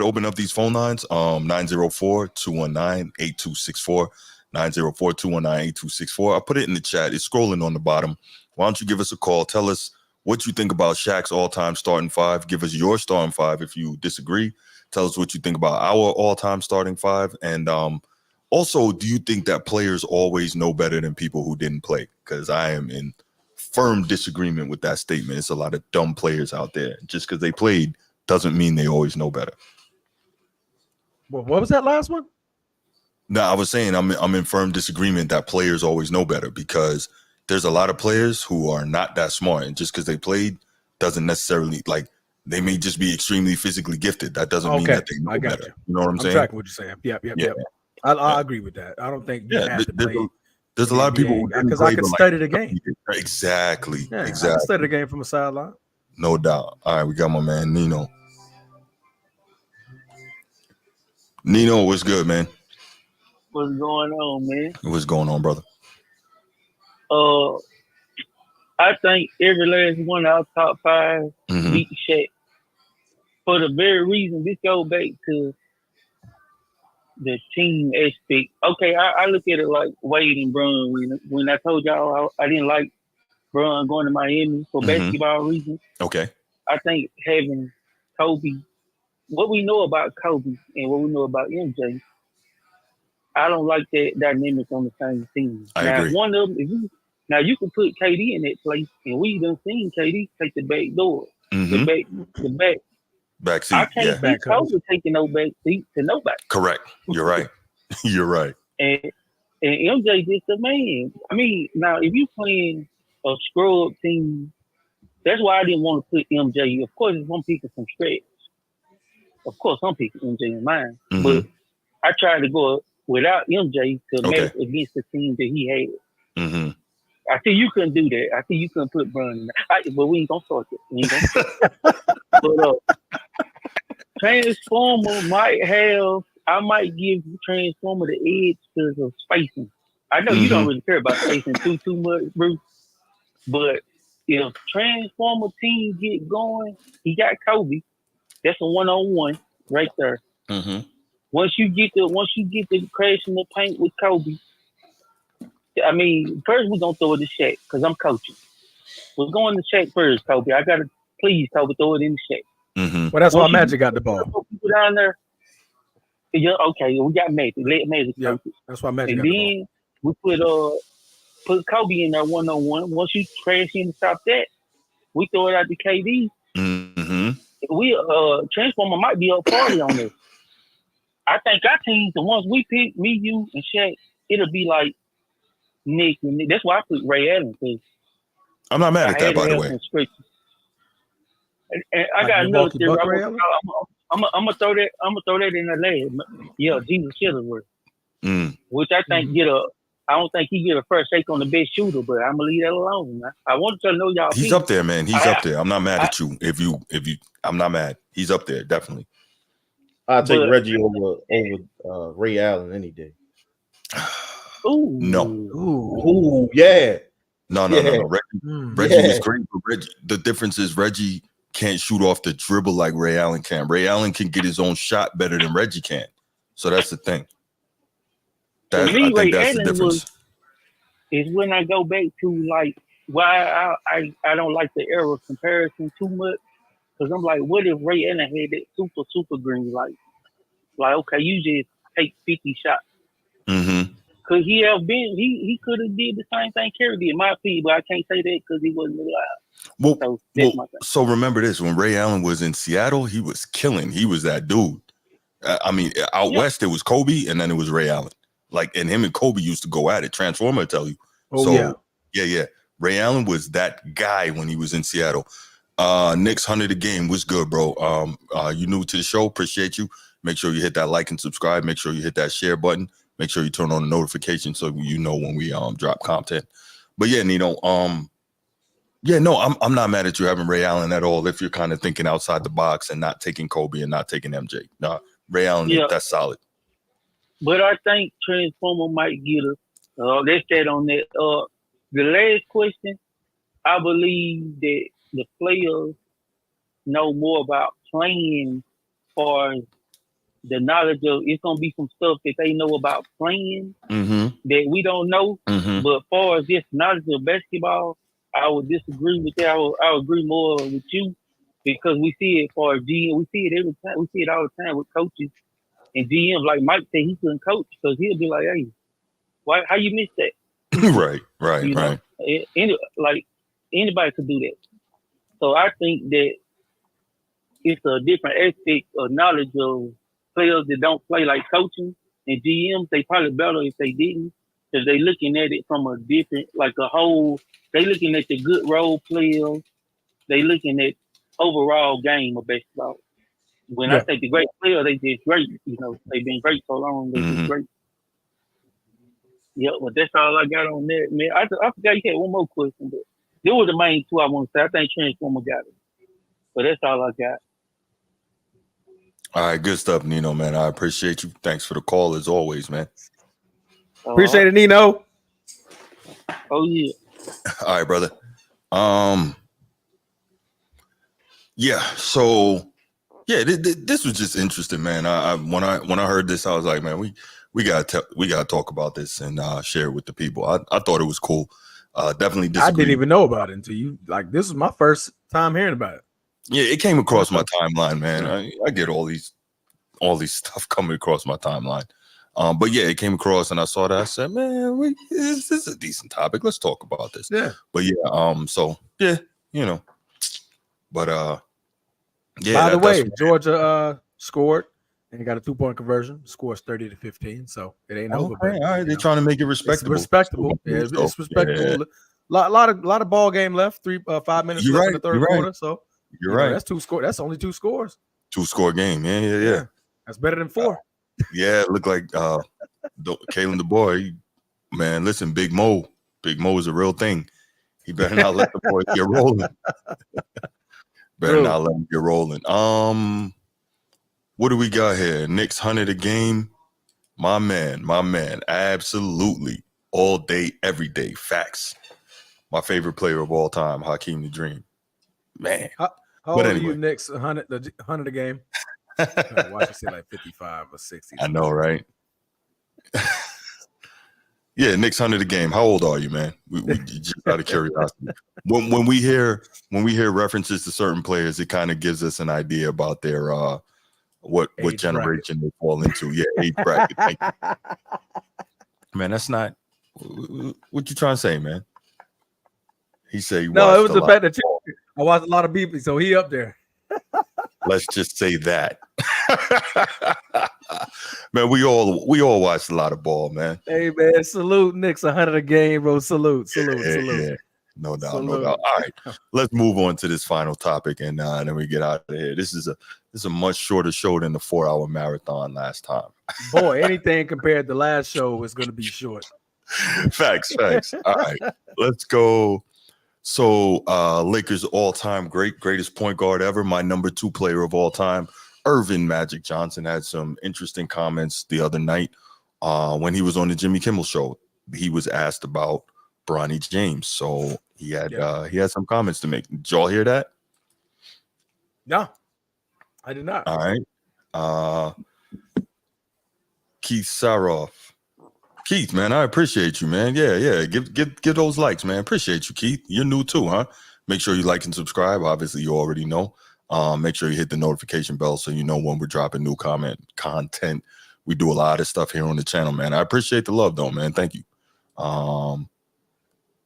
open up these phone lines. 904-219-8264. 904-219-8264. I put it in the chat. It's scrolling on the bottom. Why don't you give us a call? Tell us what you think about Shaq's all-time starting five. Give us your starting five if you disagree. Tell us what you think about our all-time starting five. And also, do you think that players always know better than people who didn't play? Because I am in firm disagreement with that statement. It's a lot of dumb players out there. Just because they played doesn't mean they always know better. Well, what was that last one? No, I was saying I'm in firm disagreement that players always know better, because there's a lot of players who are not that smart, and just because they played doesn't necessarily, like, they may just be extremely physically gifted. That doesn't mean that they know better. You know what I'm saying? I'm tracking what you're saying. Yep. I agree with that. I don't think you have to play. There's a lot of people because I can study the game. Exactly. I can study the game from a sideline. No doubt. All right, we got my man Nino. Nino, what's good, man? What's going on, man? What's going on, brother? I think every last one of our top five beat Shaq. For the very reason, this goes back to the team aspect. Okay, I look at it like Wade and Bron. When I told y'all I didn't like Bron going to Miami for basketball reasons. Okay. I think having Kobe, what we know about Kobe and what we know about MJ, I don't like that dynamic on the same team. I agree. One of them, you can put KD in that place, and we done seen KD take the back door, the back seat. I can't see Kobe taking no back seat to nobody. Correct. You're right. You're right. And MJ just a man. I mean, now if you playing a scrub team, that's why I didn't want to put MJ. Of course, some people from stretch. Of course, some people MJ in mine, but I tried to go without MJ to match against the team that he had. I think you couldn't do that. I think you couldn't put Bron in there. But we ain't gonna start it. But Transformer I might give Transformer the edge because of spacing. I know you don't really care about spacing too much, Bruce. But if Transformer team get going, he got Kobe. That's a 1-on-1 right there. Once you get the crash in the paint with Kobe, I mean, first we're gonna throw it to Shaq because I'm coaching. We're going to Shaq first, Kobe. I gotta please, Kobe, throw it in the Shaq. Well, that's why Magic got the ball. People down there. Yeah, okay, we got Magic. Let Magic coach it. That's why Magic. And then we put Kobe in there 1-on-1. Once you crash in and stop that, we throw it out to KD. We Transformer might be up party on this. I think our teams, the ones we pick, me, you, and Shaq, it'll be like Nick and Nick. That's why I put Ray Allen because I'm not mad I at that, had by to the have way. some stretches. And I Like got another Milwaukee theory. Buck Ray Allen? I'm gonna throw that. I'm gonna throw that in the lab. Yeah, Jesus Shuttlesworth, which I think get a. I don't think he get a first take on the best shooter, but I'm gonna leave that alone. Man. I wanted to know y'all. He's opinion. up there, man. He's up there. I'm not mad at you. If you, I'm not mad. He's up there, definitely. I'll take Reggie over Ray Allen any day. Ooh. No. Ooh, yeah. No. Reggie was great, but Reggie, the difference is Reggie can't shoot off the dribble like Ray Allen can. Ray Allen can get his own shot better than Reggie can. So that's the thing. To me, I think Ray that's Allen the difference. is when I go back to like why I don't like the era comparison too much because I'm like, what if Ray Allen had that super green light? Like, okay, you just take 50 shots. Could he have been? He could have did the same thing Kerry did, in my opinion, but I can't say that because he wasn't alive. So remember this: when Ray Allen was in Seattle, he was killing. He was that dude. I mean, out west it was Kobe, and then it was Ray Allen. Like, and him and Kobe used to go at it. Transformer, tell you. Yeah. Ray Allen was that guy when he was in Seattle. Knicks 100 a game was good, bro. You new to the show? Appreciate you. Make sure you hit that like and subscribe. Make sure you hit that share button. Make sure you turn on the notification so you know when we drop content. But yeah, Nino, I'm not mad at you having Ray Allen at all if you're kind of thinking outside the box and not taking Kobe and not taking MJ. Nah, Ray Allen, that's solid. But I think Transformer might get us. Let's stay on that. The last question, I believe that the players know more about playing for the knowledge of it's gonna be some stuff that they know about playing that we don't know. But as far as just knowledge of basketball, I would disagree with that. I would agree more with you because we see it for GM. We see it every time. We see it all the time with coaches and GMs. Like Mike said, he couldn't coach because he'll be like, "Hey, why? How you missed that?" Right. Like anybody could do that. So I think that it's a different aspect of knowledge of players that don't play like coaching and GMs. They probably better if they didn't because they looking at it from a different, like a whole. They looking at the good role players. They looking at overall game of basketball. When I say the great player, they just great. You know, they've been great so long. They just great. Yeah, but that's all I got on that, man. I forgot you had one more question, but they were the main two I want to say. I think Transformer got it. But that's all I got. All right, good stuff, Nino, man. I appreciate you. Thanks for the call as always, man. Appreciate it, Nino. Oh yeah. All right, brother. Yeah. So, yeah, this was just interesting, man. When I heard this, I was like, man, we gotta talk about this and share it with the people. I thought it was cool. Definitely disagree. I didn't even know about it until you. Like, this is my first time hearing about it. Yeah, it came across my timeline, man. I get all these stuff coming across my timeline. But yeah, it came across and I saw that. I said, man, this is a decent topic. Let's talk about this. Yeah. But yeah, so yeah, you know. But yeah. By the way, Georgia scored and got a 2-point conversion. Scores 30-15, so it ain't over. But, all right, they're trying to make it respectable. It's respectable. Yeah, it's respectable. Yeah. Lot of ball game left. 5 minutes left in the third quarter. So you're right. That's 2 scores. That's only 2 scores. 2-score game. Yeah. That's better than 4. Yeah, it looked like Kalen the boy. Man, listen, Big Mo is a real thing. He better not let the boy get rolling. Not let him get rolling. What do we got here? Knicks 100 a game. My man. Absolutely. All day, every day. Facts. My favorite player of all time, Hakeem the Dream. Man. How old are you, Knicks? 100 a game? Watch it say like 55 or 60. I know, right? Yeah, Knicks 100 a game. How old are you, man? We just out of curiosity. When we hear references to certain players, it kind of gives us an idea about their what generation they fall into. Yeah, age bracket. Thank you. Man, that's not what you trying to say, man. He said no, it was the fact that I watched a lot of people, so he up there. Let's just say that. Man, we all watched a lot of ball, man. Hey, man, salute Knicks 100 a game, bro. Salute. Yeah. No doubt. All right, let's move on to this final topic, and then we get out of here. This is a much shorter show than the 4-hour marathon last time. Boy, anything compared to last show is going to be short. Facts. All right, let's go. So, Lakers all-time greatest point guard ever, my number 2 player of all time, Irvin Magic Johnson, had some interesting comments the other night when he was on the Jimmy Kimmel show. He was asked about Bronny James, so he had some comments to make. Did y'all hear that? No, I did not. All right. Keith Saroff. Keith, man, I appreciate you, man. Yeah. Give those likes, man. Appreciate you, Keith. You're new too, huh? Make sure you like and subscribe. Obviously, you already know. Make sure you hit the notification bell so you know when we're dropping new content. We do a lot of stuff here on the channel, man. I appreciate the love, though, man. Thank you.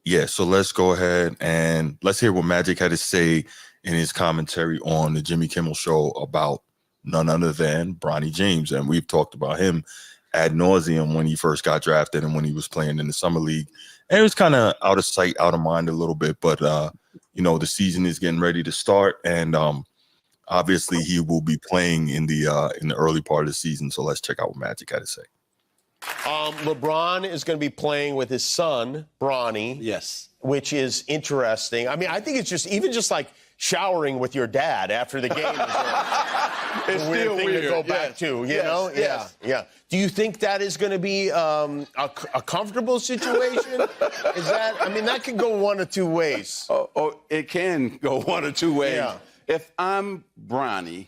Yeah, so let's go ahead and let's hear what Magic had to say in his commentary on the Jimmy Kimmel show about none other than Bronny James. And we've talked about him ad nauseum when he first got drafted and when he was playing in the summer league. And it was kind of out of sight, out of mind a little bit. But, the season is getting ready to start. And obviously he will be playing in the early part of the season. So let's check out what Magic had to say. LeBron is going to be playing with his son, Bronny. Yes. Which is interesting. I mean, I think it's just like showering with your dad after the game is a weird thing to go back to, you know? Yes. Yeah. Do you think that is going to be a comfortable situation? That could go one of two ways. Oh, it can go one of two ways. Yeah. If I'm Bronny,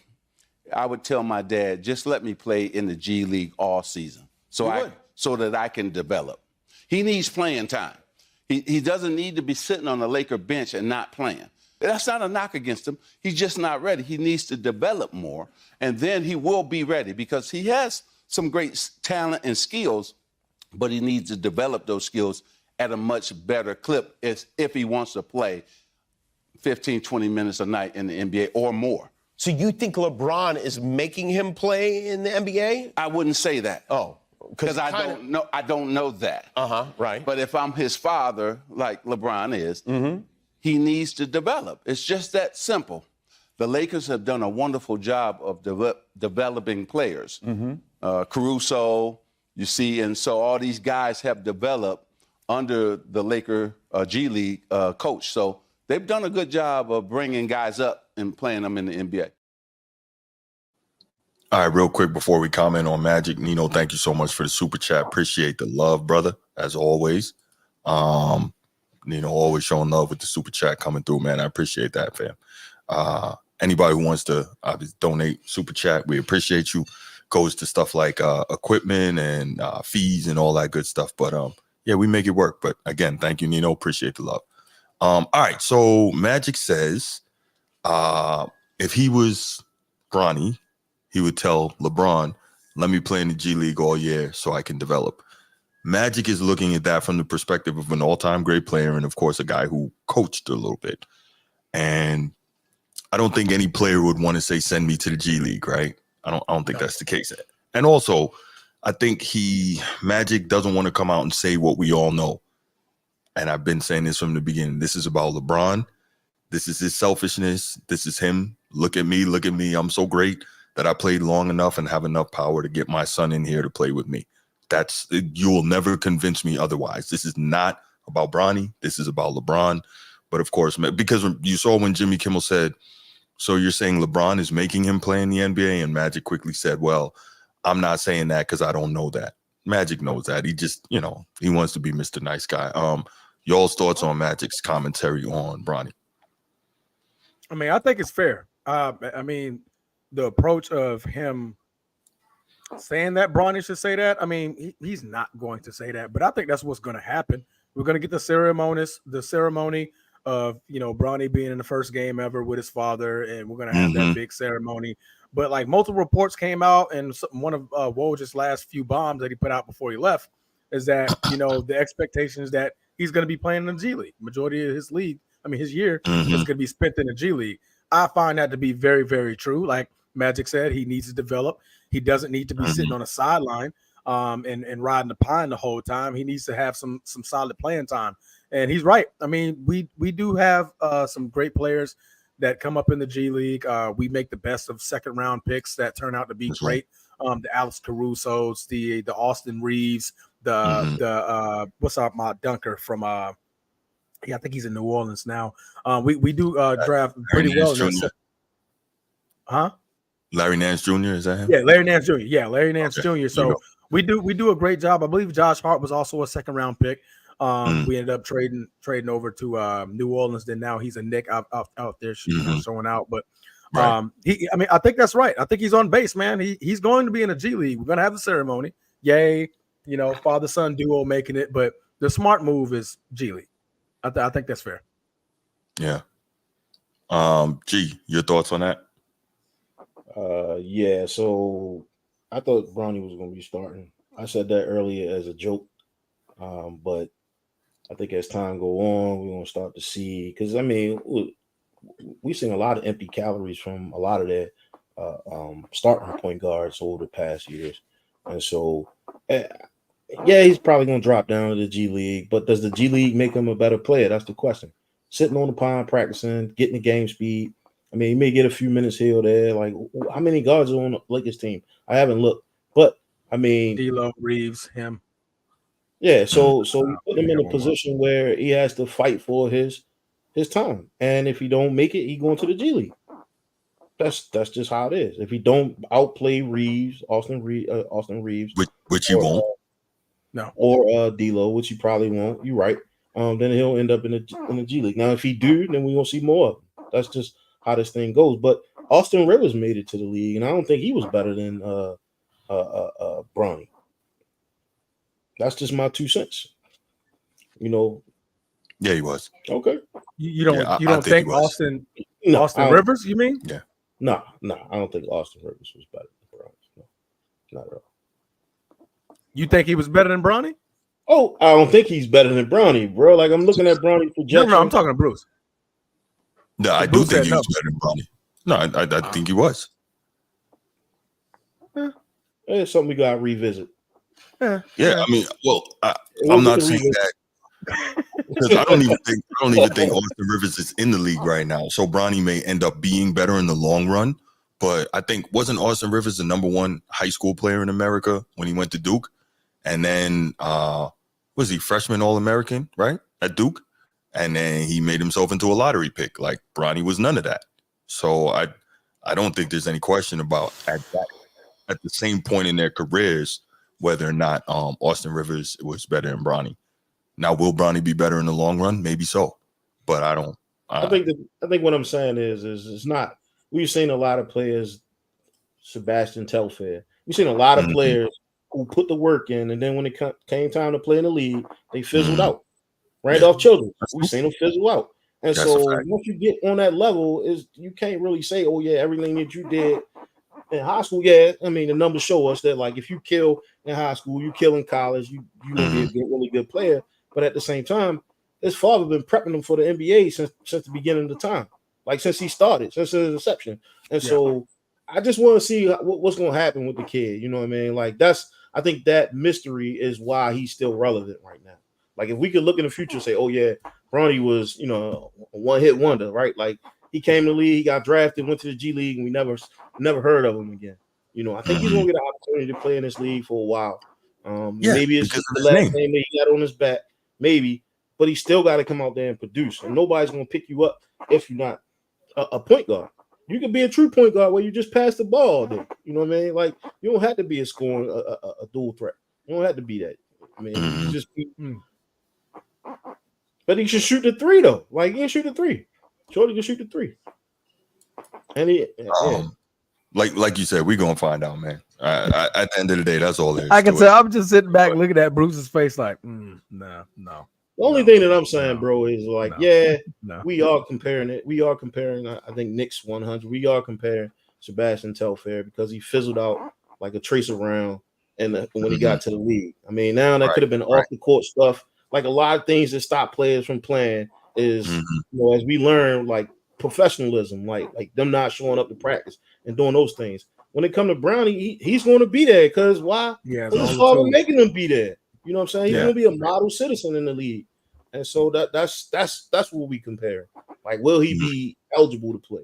I would tell my dad, just let me play in the G League all season so that I can develop. He needs playing time. He doesn't need to be sitting on the Laker bench and not playing. That's not a knock against him. He's just not ready. He needs to develop more, and then he will be ready because he has some great talent and skills, but he needs to develop those skills at a much better clip if he wants to play 15, 20 minutes a night in the NBA or more. So you think LeBron is making him play in the NBA? I wouldn't say that. Oh. Because I don't know that. Right. But if I'm his father, like LeBron is, he needs to develop. It's just that simple. The Lakers have done a wonderful job of developing players. Caruso, you see, and so all these guys have developed under the Laker G League coach. So they've done a good job of bringing guys up and playing them in the NBA. All right, real quick before we comment on Magic, Nino, thank you so much for the super chat. Appreciate the love, brother, as always. Nino always showing love with the super chat coming through, man. I appreciate that, fam. Anybody who wants to donate super chat, we appreciate you. Goes to stuff like equipment and fees and all that good stuff. But yeah, we make it work. But again, thank you, Nino. Appreciate the love. All right, so Magic says if he was Bronny, he would tell LeBron, let me play in the G League all year so I can develop. Magic is looking at that from the perspective of an all-time great player and, of course, a guy who coached a little bit. And I don't think any player would want to say, send me to the G League, right? I don't think that's the case. And also, I think Magic doesn't want to come out and say what we all know. And I've been saying this from the beginning. This is about LeBron. This is his selfishness. This is him. Look at me. I'm so great that I played long enough and have enough power to get my son in here to play with me. You will never convince me otherwise. This is not about Bronny. This is about LeBron. But of course, because you saw when Jimmy Kimmel said, so you're saying LeBron is making him play in the NBA? And Magic quickly said, well, I'm not saying that because I don't know that. Magic knows that. He just, he wants to be Mr. Nice Guy. Y'all's thoughts on Magic's commentary on Bronny? I think it's fair. The approach of him saying that Bronny should say that, he's not going to say that, but I think that's what's going to happen. We're going to get the ceremony of, Bronny being in the first game ever with his father, and we're going to have that big ceremony. But like multiple reports came out, and one of Woj's last few bombs that he put out before he left is that, the expectation is that he's going to be playing in the G League. Majority of his year is going to be spent in the G League. I find that to be very, very true. Like, Magic said, he needs to develop. He doesn't need to be sitting on a sideline and riding the pine the whole time. He needs to have some solid playing time. And he's right. I mean, we do have some great players that come up in the G League. We make the best of second round picks that turn out to be great. The Alex Caruso's, the Austin Reeves, the what's up, my dunker from I think he's in New Orleans now. We do draft pretty well. Larry Nance Jr. Is that him? Yeah, Larry Nance Jr. Yeah, Larry Nance Jr. So we do a great job. I believe Josh Hart was also a second round pick. We ended up trading over to New Orleans. Then now he's a Knick out there showing out. But I think that's right. I think he's on base, man. He's going to be in a G League. We're gonna have the ceremony. Yay, father son duo making it. But the smart move is G League. I think that's fair. Yeah. G, your thoughts on that? Yeah. So I thought Bronny was going to be starting. I said that earlier as a joke, but I think as time go on, we're going to start to see, because I mean, we've seen a lot of empty calories from a lot of their starting point guards over the past years, and so yeah, he's probably going to drop down to the G League. But does the G League make him a better player? That's the question. Sitting on the pond, practicing, getting the game speed. I mean, he may get a few minutes here or there. Like, how many guards are on the Lakers team? I haven't looked, but I mean, D'Lo, Reeves, him. Yeah, so you put him in a position where he has to fight for his time, and if he don't make it, he going to the G League. That's just how it is. If he don't outplay Austin Reeves, which he won't, no, or D'Lo, which he probably won't. You're right. Then he'll end up in the G League. Now, if he do, then we're gonna see more of him. That's just how this thing goes. But Austin Rivers made it to the league, and I don't think he was better than Bronny. That's just my 2 cents. Yeah, he was. Okay. You don't think Austin Rivers? You mean? Yeah. No, I don't think Austin Rivers was better than Bronny. No, not at all. You think he was better than Bronny? Oh, I don't think he's better than Bronny, bro. Like, I'm looking at Bronny projection. No, I'm talking to Bruce. No, I do think he was better than Bronny. No, I think he was. It's something we got to revisit. Yeah, I mean, well, I'm not saying that because I don't even think Austin Rivers is in the league right now. So Bronny may end up being better in the long run, but I think wasn't Austin Rivers the number one high school player in America when he went to Duke, and then was he freshman All-American right at Duke, and then he made himself into a lottery pick. Like Bronny was none of that. So I don't think there's any question about at the same point in their careers whether or not Austin Rivers was better than Bronny. Now, will Bronny be better in the long run? Maybe so, but I don't. I think what I'm saying is it's not. We've seen a lot of players, Sebastian Telfair. We've seen a lot of players who put the work in, and then when it came time to play in the league, they fizzled out. Randolph Children, we've seen them fizzle out. And so once you get on that level, you can't really say, oh yeah, everything that you did in high school, yeah. I mean, the numbers show us that, like, if you kill in high school, you kill in college, you gonna be a really good player. But at the same time, his father been prepping him for the NBA since the beginning of the time, like since he started, since his inception. And so I just want to see what's going to happen with the kid. You know what I mean? Like, I think that mystery is why he's still relevant right now. Like, if we could look in the future and say, oh yeah, Bronny was, a one-hit wonder, right? Like, he came to the league, he got drafted, went to the G League, and we never heard of him again. I think he's gonna get an opportunity to play in this league for a while. Maybe it's just the last name that he got on his back, maybe, but he still got to come out there and produce. And nobody's gonna pick you up if you're not a point guard. You can be a true point guard where you just pass the ball all day. You know what I mean? Like, you don't have to be a scoring, a dual threat. You don't have to be that. I mean, you just be. But he should shoot the three though. Like, he can shoot the three. Shorty can shoot the three. And like you said, we're gonna find out, man. At the end of the day, that's all there is. I can tell. I'm just sitting back looking at Bruce's face, like, no. The only thing that I'm saying, bro, is like, we are comparing it. We are comparing. I think Knicks 100. We are comparing Sebastian Telfair because he fizzled out like a trace around, and when he got to the league, I mean, now that could have been off the court stuff. Like, a lot of things that stop players from playing is, as we learn, like, professionalism, like them not showing up to practice and doing those things. When it comes to Bronny, he's going to be there because why? Yeah, Because his father making him be there. You know what I'm saying? He's going to be a model citizen in the league, and so that's what we compare. Like, will he be eligible to play?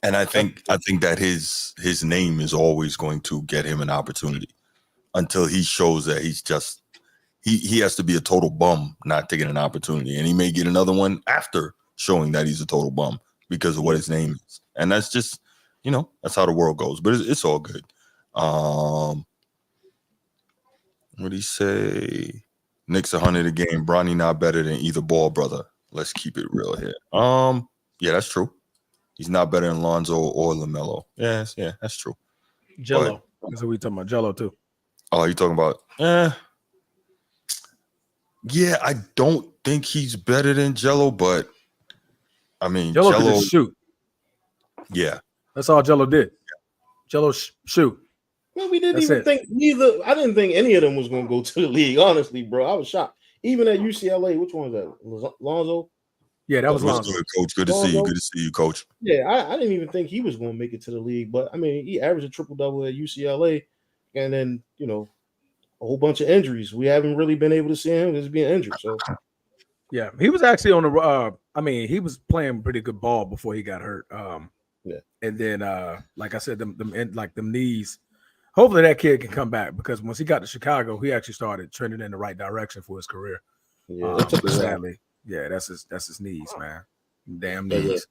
And I think that his name is always going to get him an opportunity until he shows that he's just he has to be a total bum not to get an opportunity, and he may get another one after showing that he's a total bum because of what his name is, and that's just that's how the world goes. But it's all good. What did he say? Knicks 100 a game. Bronny not better than either Ball brother. Let's keep it real here. Yeah, that's true. He's not better than Lonzo or LaMelo. Yeah, that's true. Jello. That's what we talking about. Jello too. Oh, you talking about? Yeah, I don't think he's better than Jello, but I mean, Jello could just shoot. Yeah, that's all Jello did. Jello shoot. Well, we didn't think neither. I didn't think any of them was going to go to the league. Honestly, bro, I was shocked. Even at UCLA, which one was that? Lonzo. Yeah, that was Lonzo. Good, Coach. Good to see you. Good to see you, Coach. Yeah, I didn't even think he was going to make it to the league, but I mean, he averaged a triple-double at UCLA, and then a whole bunch of injuries. We haven't really been able to see him because being injured. So, yeah, he was actually on the. I mean, he was playing pretty good ball before he got hurt. And then, like I said, them knees. Hopefully, that kid can come back because once he got to Chicago, he actually started trending in the right direction for his career. Yeah, sadly. Yeah, that's his knees, man. Damn knees.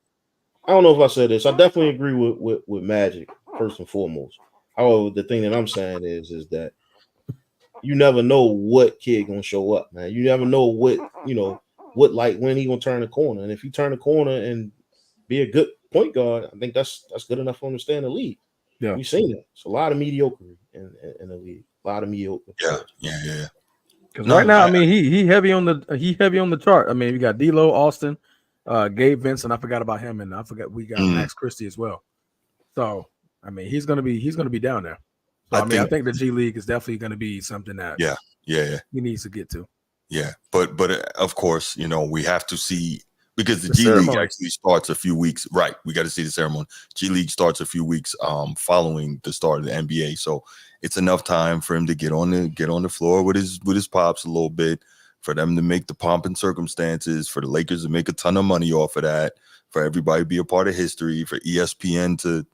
I don't know if I said this. I definitely agree with Magic first and foremost. However, the thing that I'm saying is that you never know what kid gonna show up, man. You never know what when he gonna turn the corner. And if you turn the corner and be a good point guard, I think that's good enough for him to stay in the league. Yeah, we've seen it. It's a lot of mediocrity in the league. A lot of mediocre. Yeah. Because right now, I mean, he heavy on the chart. I mean, we got D'Lo, Austin, Gabe Vincent. I forgot about him, and I forgot we got Max Christie as well. So I mean, he's gonna be down there. So I think the G League is definitely gonna be something that he needs to get to. Yeah, but of course, we have to see because the G ceremony. League actually starts a few weeks. Right, we got to see the ceremony. G League starts a few weeks following the start of the NBA, so it's enough time for him to get on the floor with his pops a little bit, for them to make the pomp and circumstances, for the Lakers to make a ton of money off of that, for everybody to be a part of history, for ESPN to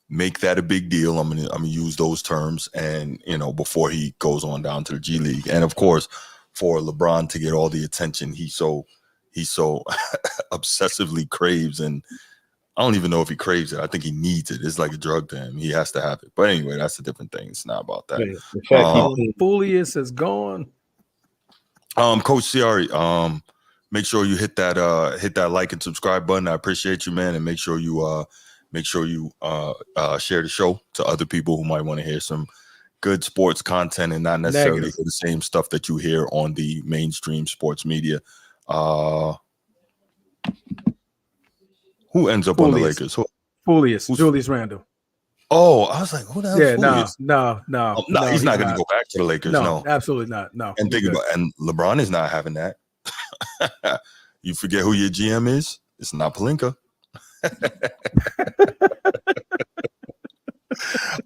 make that a big deal. I'm gonna use those terms, and before he goes on down to the G League, and of course for LeBron to get all the attention he so obsessively craves. And I don't even know if he craves it. I think he needs it. It's like a drug to him. He has to have it. But anyway, that's a different thing. It's not about that. In fact, Folius is gone. Coach Ciari, make sure you hit that like and subscribe button. I appreciate you, man, and make sure you share the show to other people who might want to hear some good sports content and not necessarily hear the same stuff that you hear on the mainstream sports media. Who ends up on the Lakers? Folius, Julius Randle. Oh, I was like, who the hell? Yeah, no, he's not going to go back to the Lakers. No, absolutely not. No. And think about, and LeBron is not having that. You forget who your GM is? It's not Pelinka.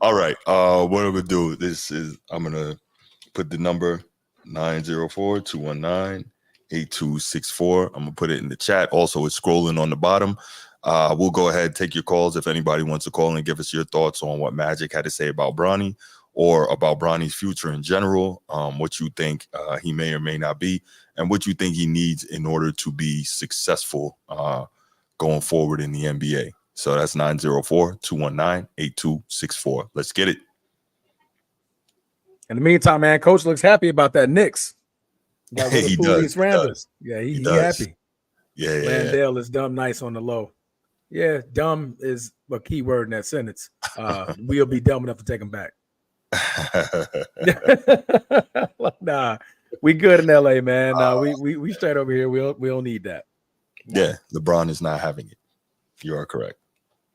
All right. What I'm gonna do I'm gonna put the number 904-219-8264. I'm gonna put it in the chat. Also, it's scrolling on the bottom. We'll go ahead and take your calls if anybody wants to call and give us your thoughts on what Magic had to say about Bronny or about Bronny's future in general. What you think he may or may not be, and what you think he needs in order to be successful going forward in the NBA. So that's 904-219-8264. Let's get it. In the meantime, man, Coach looks happy about that Knicks. He does. Yeah, he happy. Yeah. Landale is dumb nice on the low. Yeah, dumb is a key word in that sentence. We'll be dumb enough to take him back. Nah, we good in LA, man. We straight over here. We don't need that. Yeah, LeBron is not having it. You are correct.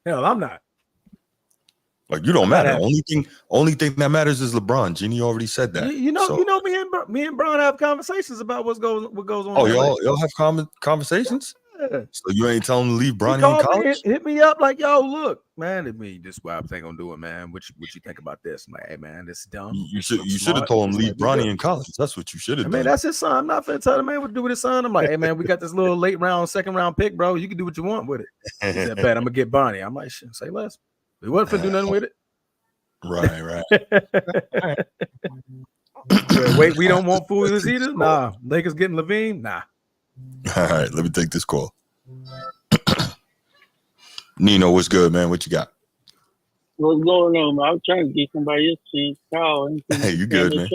Hell, I'm not. Like, you don't matter. Only thing that matters is LeBron. Jeannie already said that. You know, me and Bron have conversations about what goes on. Oh, y'all have conversations? So you ain't telling him to leave Bronny in called college? me, hit me up like, yo, look, man, this is why I think I'm doing, man. What you think about this? I'm like, hey, man, this is dumb. You should have told him leave Bronny in college. That's what you should have done. Man, that's his son. I'm not finna tell the man what to do with his son. I'm like, hey, man, we got this little late round, second round pick, bro. You can do what you want with it. He said, bet I'm gonna get Bronny. I'm like, shit, say less. We wasn't finna do nothing with it. Right. Wait, we don't want Foolish either. Nah, Lakers getting Levine. Nah. All right, let me take this call. Nino, what's good, man? What you got? What's going on, man? I was trying to get somebody else to call. Hey, you good, man?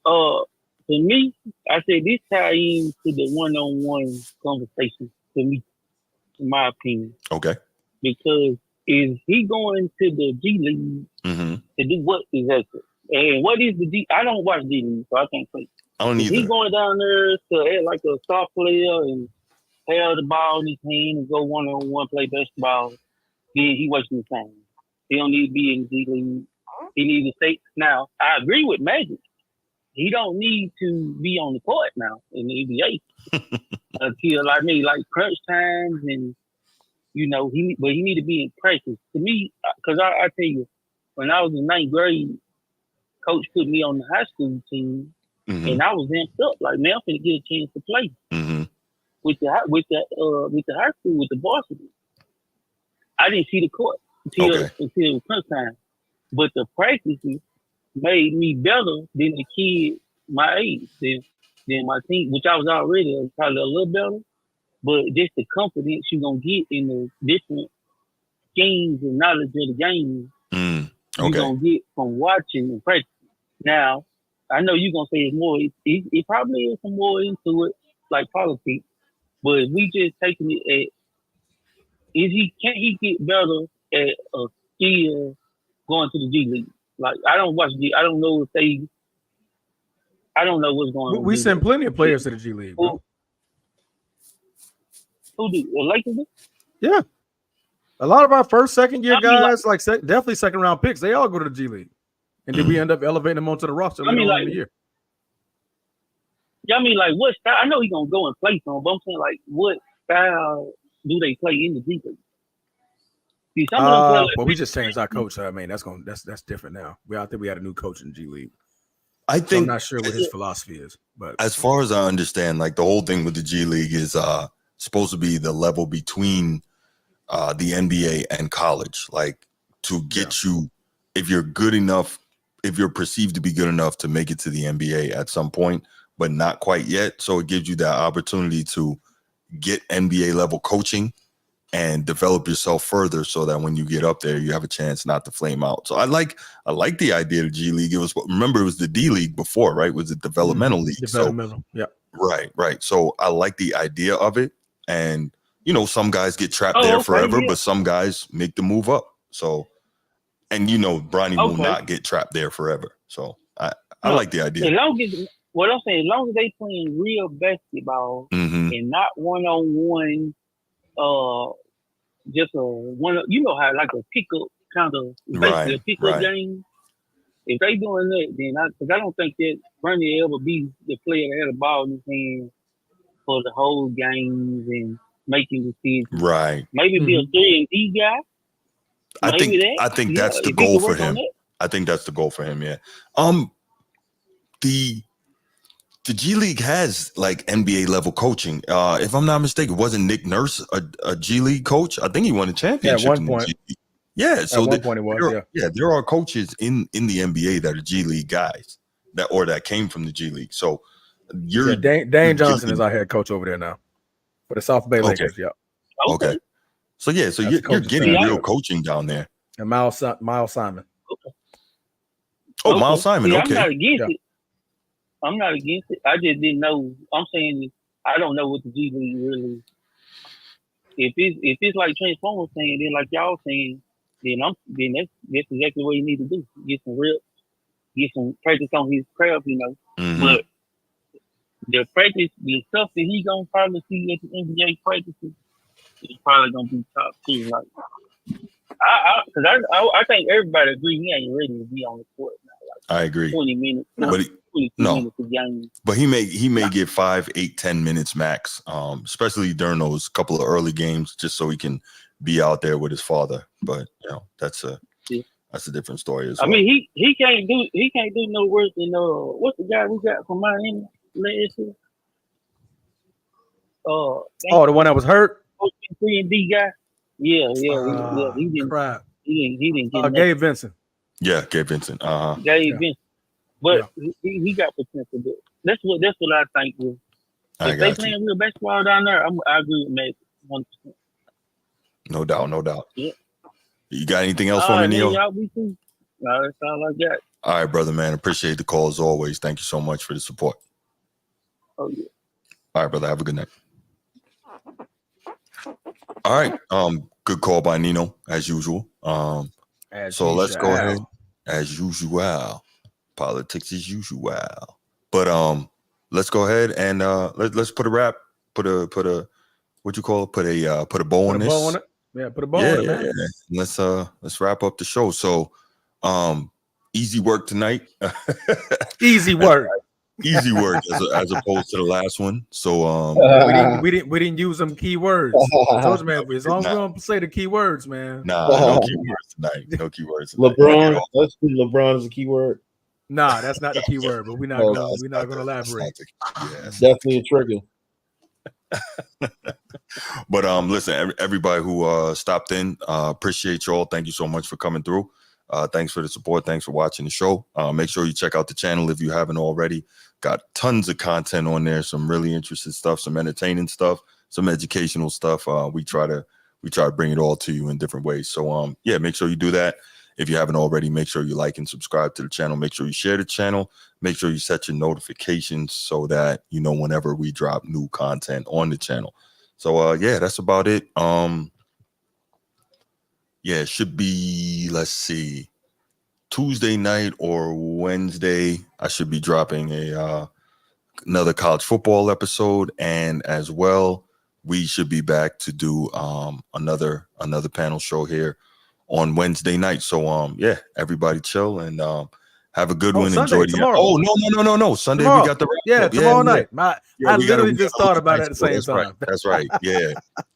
To me, I said this tie into the one-on-one conversation. To me, in my opinion. Okay. Because is he going to the G League to do what exactly? And what is the G? I don't watch G League, so I can't say. I don't either. Is he going down there to act like a star player and hold the ball in his hand and go one-on-one play basketball? Then he wasting his time. He don't need to be in the G League. He needs to stay. Now, I agree with Magic. He don't need to be on the court now in the NBA until like crunch times and but he need to be in practice. To me, because I tell you, when I was in 9th grade, coach put me on the high school team, and I was amped up like, man, I'm gonna get a chance to play with the high school with the varsity. I didn't see the court until crunch time, but the practices made me better than the kid my age, than my team, which I was already probably a little better. But just the confidence you're going to get in the different schemes and knowledge of the game, you're going to get from watching and practicing. Now, I know you're going to say it's more, it probably is some more into it, like politics, but if we just taking it at, can he get better at a skill going to the G League? Like, I don't watch I don't know I don't know what's going on. We send plenty of players to the G League, bro. Who do? The Lakers do? Yeah. A lot of our first, second year guys, definitely second round picks, they all go to the G League. And then we end up elevating them onto the roster later on in the year. Yeah, I mean, like, what style? I know he's going to go and play some, but I'm saying, like, what style do they play in the G League? See, some of them play well, we just changed our coach. So, I mean, that's different now. I think we had a new coach in the G League. So I'm not sure what his philosophy is. But as far as I understand, like, the whole thing with the G League is supposed to be the level between the NBA and college, like, to get you, if you're good enough, if you're perceived to be good enough to make it to the NBA at some point, but not quite yet. So it gives you that opportunity to get NBA level coaching and develop yourself further so that when you get up there, you have a chance not to flame out. So I like the idea of G League. It was the D League before, right? It was the developmental league. Developmental, yeah. Right. So I like the idea of it. And, some guys get trapped there forever, but some guys make the move up. So, and Bronny will not get trapped there forever. So I like the idea. What I'm saying, as long as they playing real basketball and not one-on-one, just a one, how like a pickup kind of, basically a pickup game. If they doing that, then because I don't think that Bronny will ever be the player that had the ball in his hand for the whole games and making decisions. Right. Maybe be a 3-and-D guy. I think that's the goal for him. I think that's the goal for him. Yeah. The G League has like NBA level coaching. If I'm not mistaken, wasn't Nick Nurse a G League coach? I think he won a championship. At one point. Yeah. So at one point it was. There are coaches in the NBA that are G League guys that came from the G League. So Dane Johnson is our head coach over there now for the South Bay Lakers. Okay. Yeah. Okay. So you're getting real coaching down there. And Miles Simon. Okay. Oh, Miles Simon. See, okay. I'm not against it. I'm not against it. I just didn't know. I'm saying I don't know what the G League really. If it's like Transformers saying, then like y'all saying, then that's exactly what you need to do. Get some practice on his craft, But the practice, the stuff that he gonna probably see at the NBA practices is probably gonna be top tier. Like, I think everybody agree he ain't ready to be on the court now. Like I agree. 20 minutes. But 22 minutes a game. But he may get 5, 8, 10 minutes max, especially during those couple of early games, just so he can be out there with his father. But that's a different story as well. I mean, he can't do no worse than what's the guy we got from Miami last year? The one that was hurt. 3-and-D guy. Yeah. He didn't. Crap. He didn't get Gabe Vincent. Yeah, Gabe Vincent. Gabe Vincent. But he got potential. That's what I think. If they playing real basketball down there, I agree with Matt 100%. No doubt. Yeah. You got anything else for me, Neil? Y'all be too. No, that's all I got. All right, brother, man. Appreciate the call as always. Thank you so much for the support. Oh yeah. All right, brother. Have a good night. All right. Good call by Nino, as usual. Let's go ahead. As usual. Politics as usual. But let's go ahead and let's put a wrap. Put a what you call it? Put a bow on this. Yeah, put a bow on it, man. Let's wrap up the show. So easy work tonight. Easy work. Easy work as opposed to the last one. So we didn't use them keywords. I told you, man, as long as we don't say the keywords, man. No keywords tonight. No keywords tonight. LeBron. Let's do LeBron as a keyword. Nah, that's not the keyword, but we're not gonna elaborate. Definitely a trigger. But listen, everybody who stopped in, appreciate y'all. Thank you so much for coming through. Thanks for the support. Thanks for watching the show. Make sure you check out the channel if you haven't already. Got tons of content on there, some really interesting stuff, some entertaining stuff, some educational stuff. We try to bring it all to you in different ways. So make sure you do that. If you haven't already, make sure you like and subscribe to the channel. Make sure you share the channel. Make sure you set your notifications so that you know whenever we drop new content on the channel. So that's about it. It should be, let's see, Tuesday night or Wednesday. I should be dropping another college football episode, and as well, we should be back to do another panel show here on Wednesday night. So everybody chill and have a good one. Sunday, Enjoy tomorrow. Oh no. Sunday tomorrow. We got the tomorrow night. I literally just thought about it at the same time. That's right. Yeah.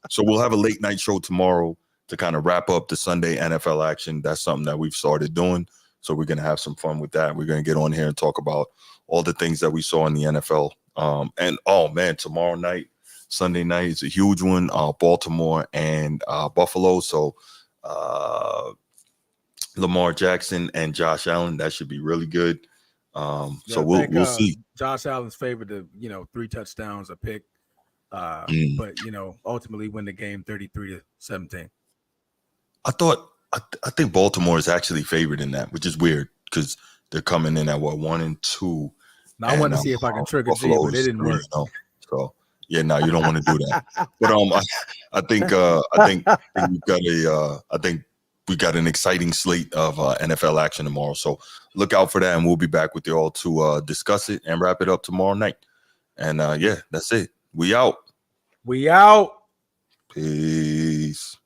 So we'll have a late night show tomorrow to kind of wrap up the Sunday NFL action. That's something that we've started doing. So we're gonna have some fun with that. We're gonna get on here and talk about all the things that we saw in the NFL. And oh man, tomorrow night, Sunday night is a huge one. Baltimore and Buffalo. So Lamar Jackson and Josh Allen, that should be really good. So we'll see. Josh Allen's favored to 3 touchdowns, a pick, but ultimately win the game 33-17. I think Baltimore is actually favored in that, which is weird because they're coming in at 1-2. Now I wanted to see if I can trigger G, but it didn't work. So you don't want to do that. But I think we got an exciting slate of NFL action tomorrow. So look out for that, and we'll be back with you all to discuss it and wrap it up tomorrow night. And that's it. We out. Peace.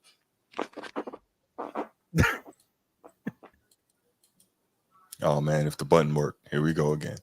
Oh man, if the button worked, here we go again.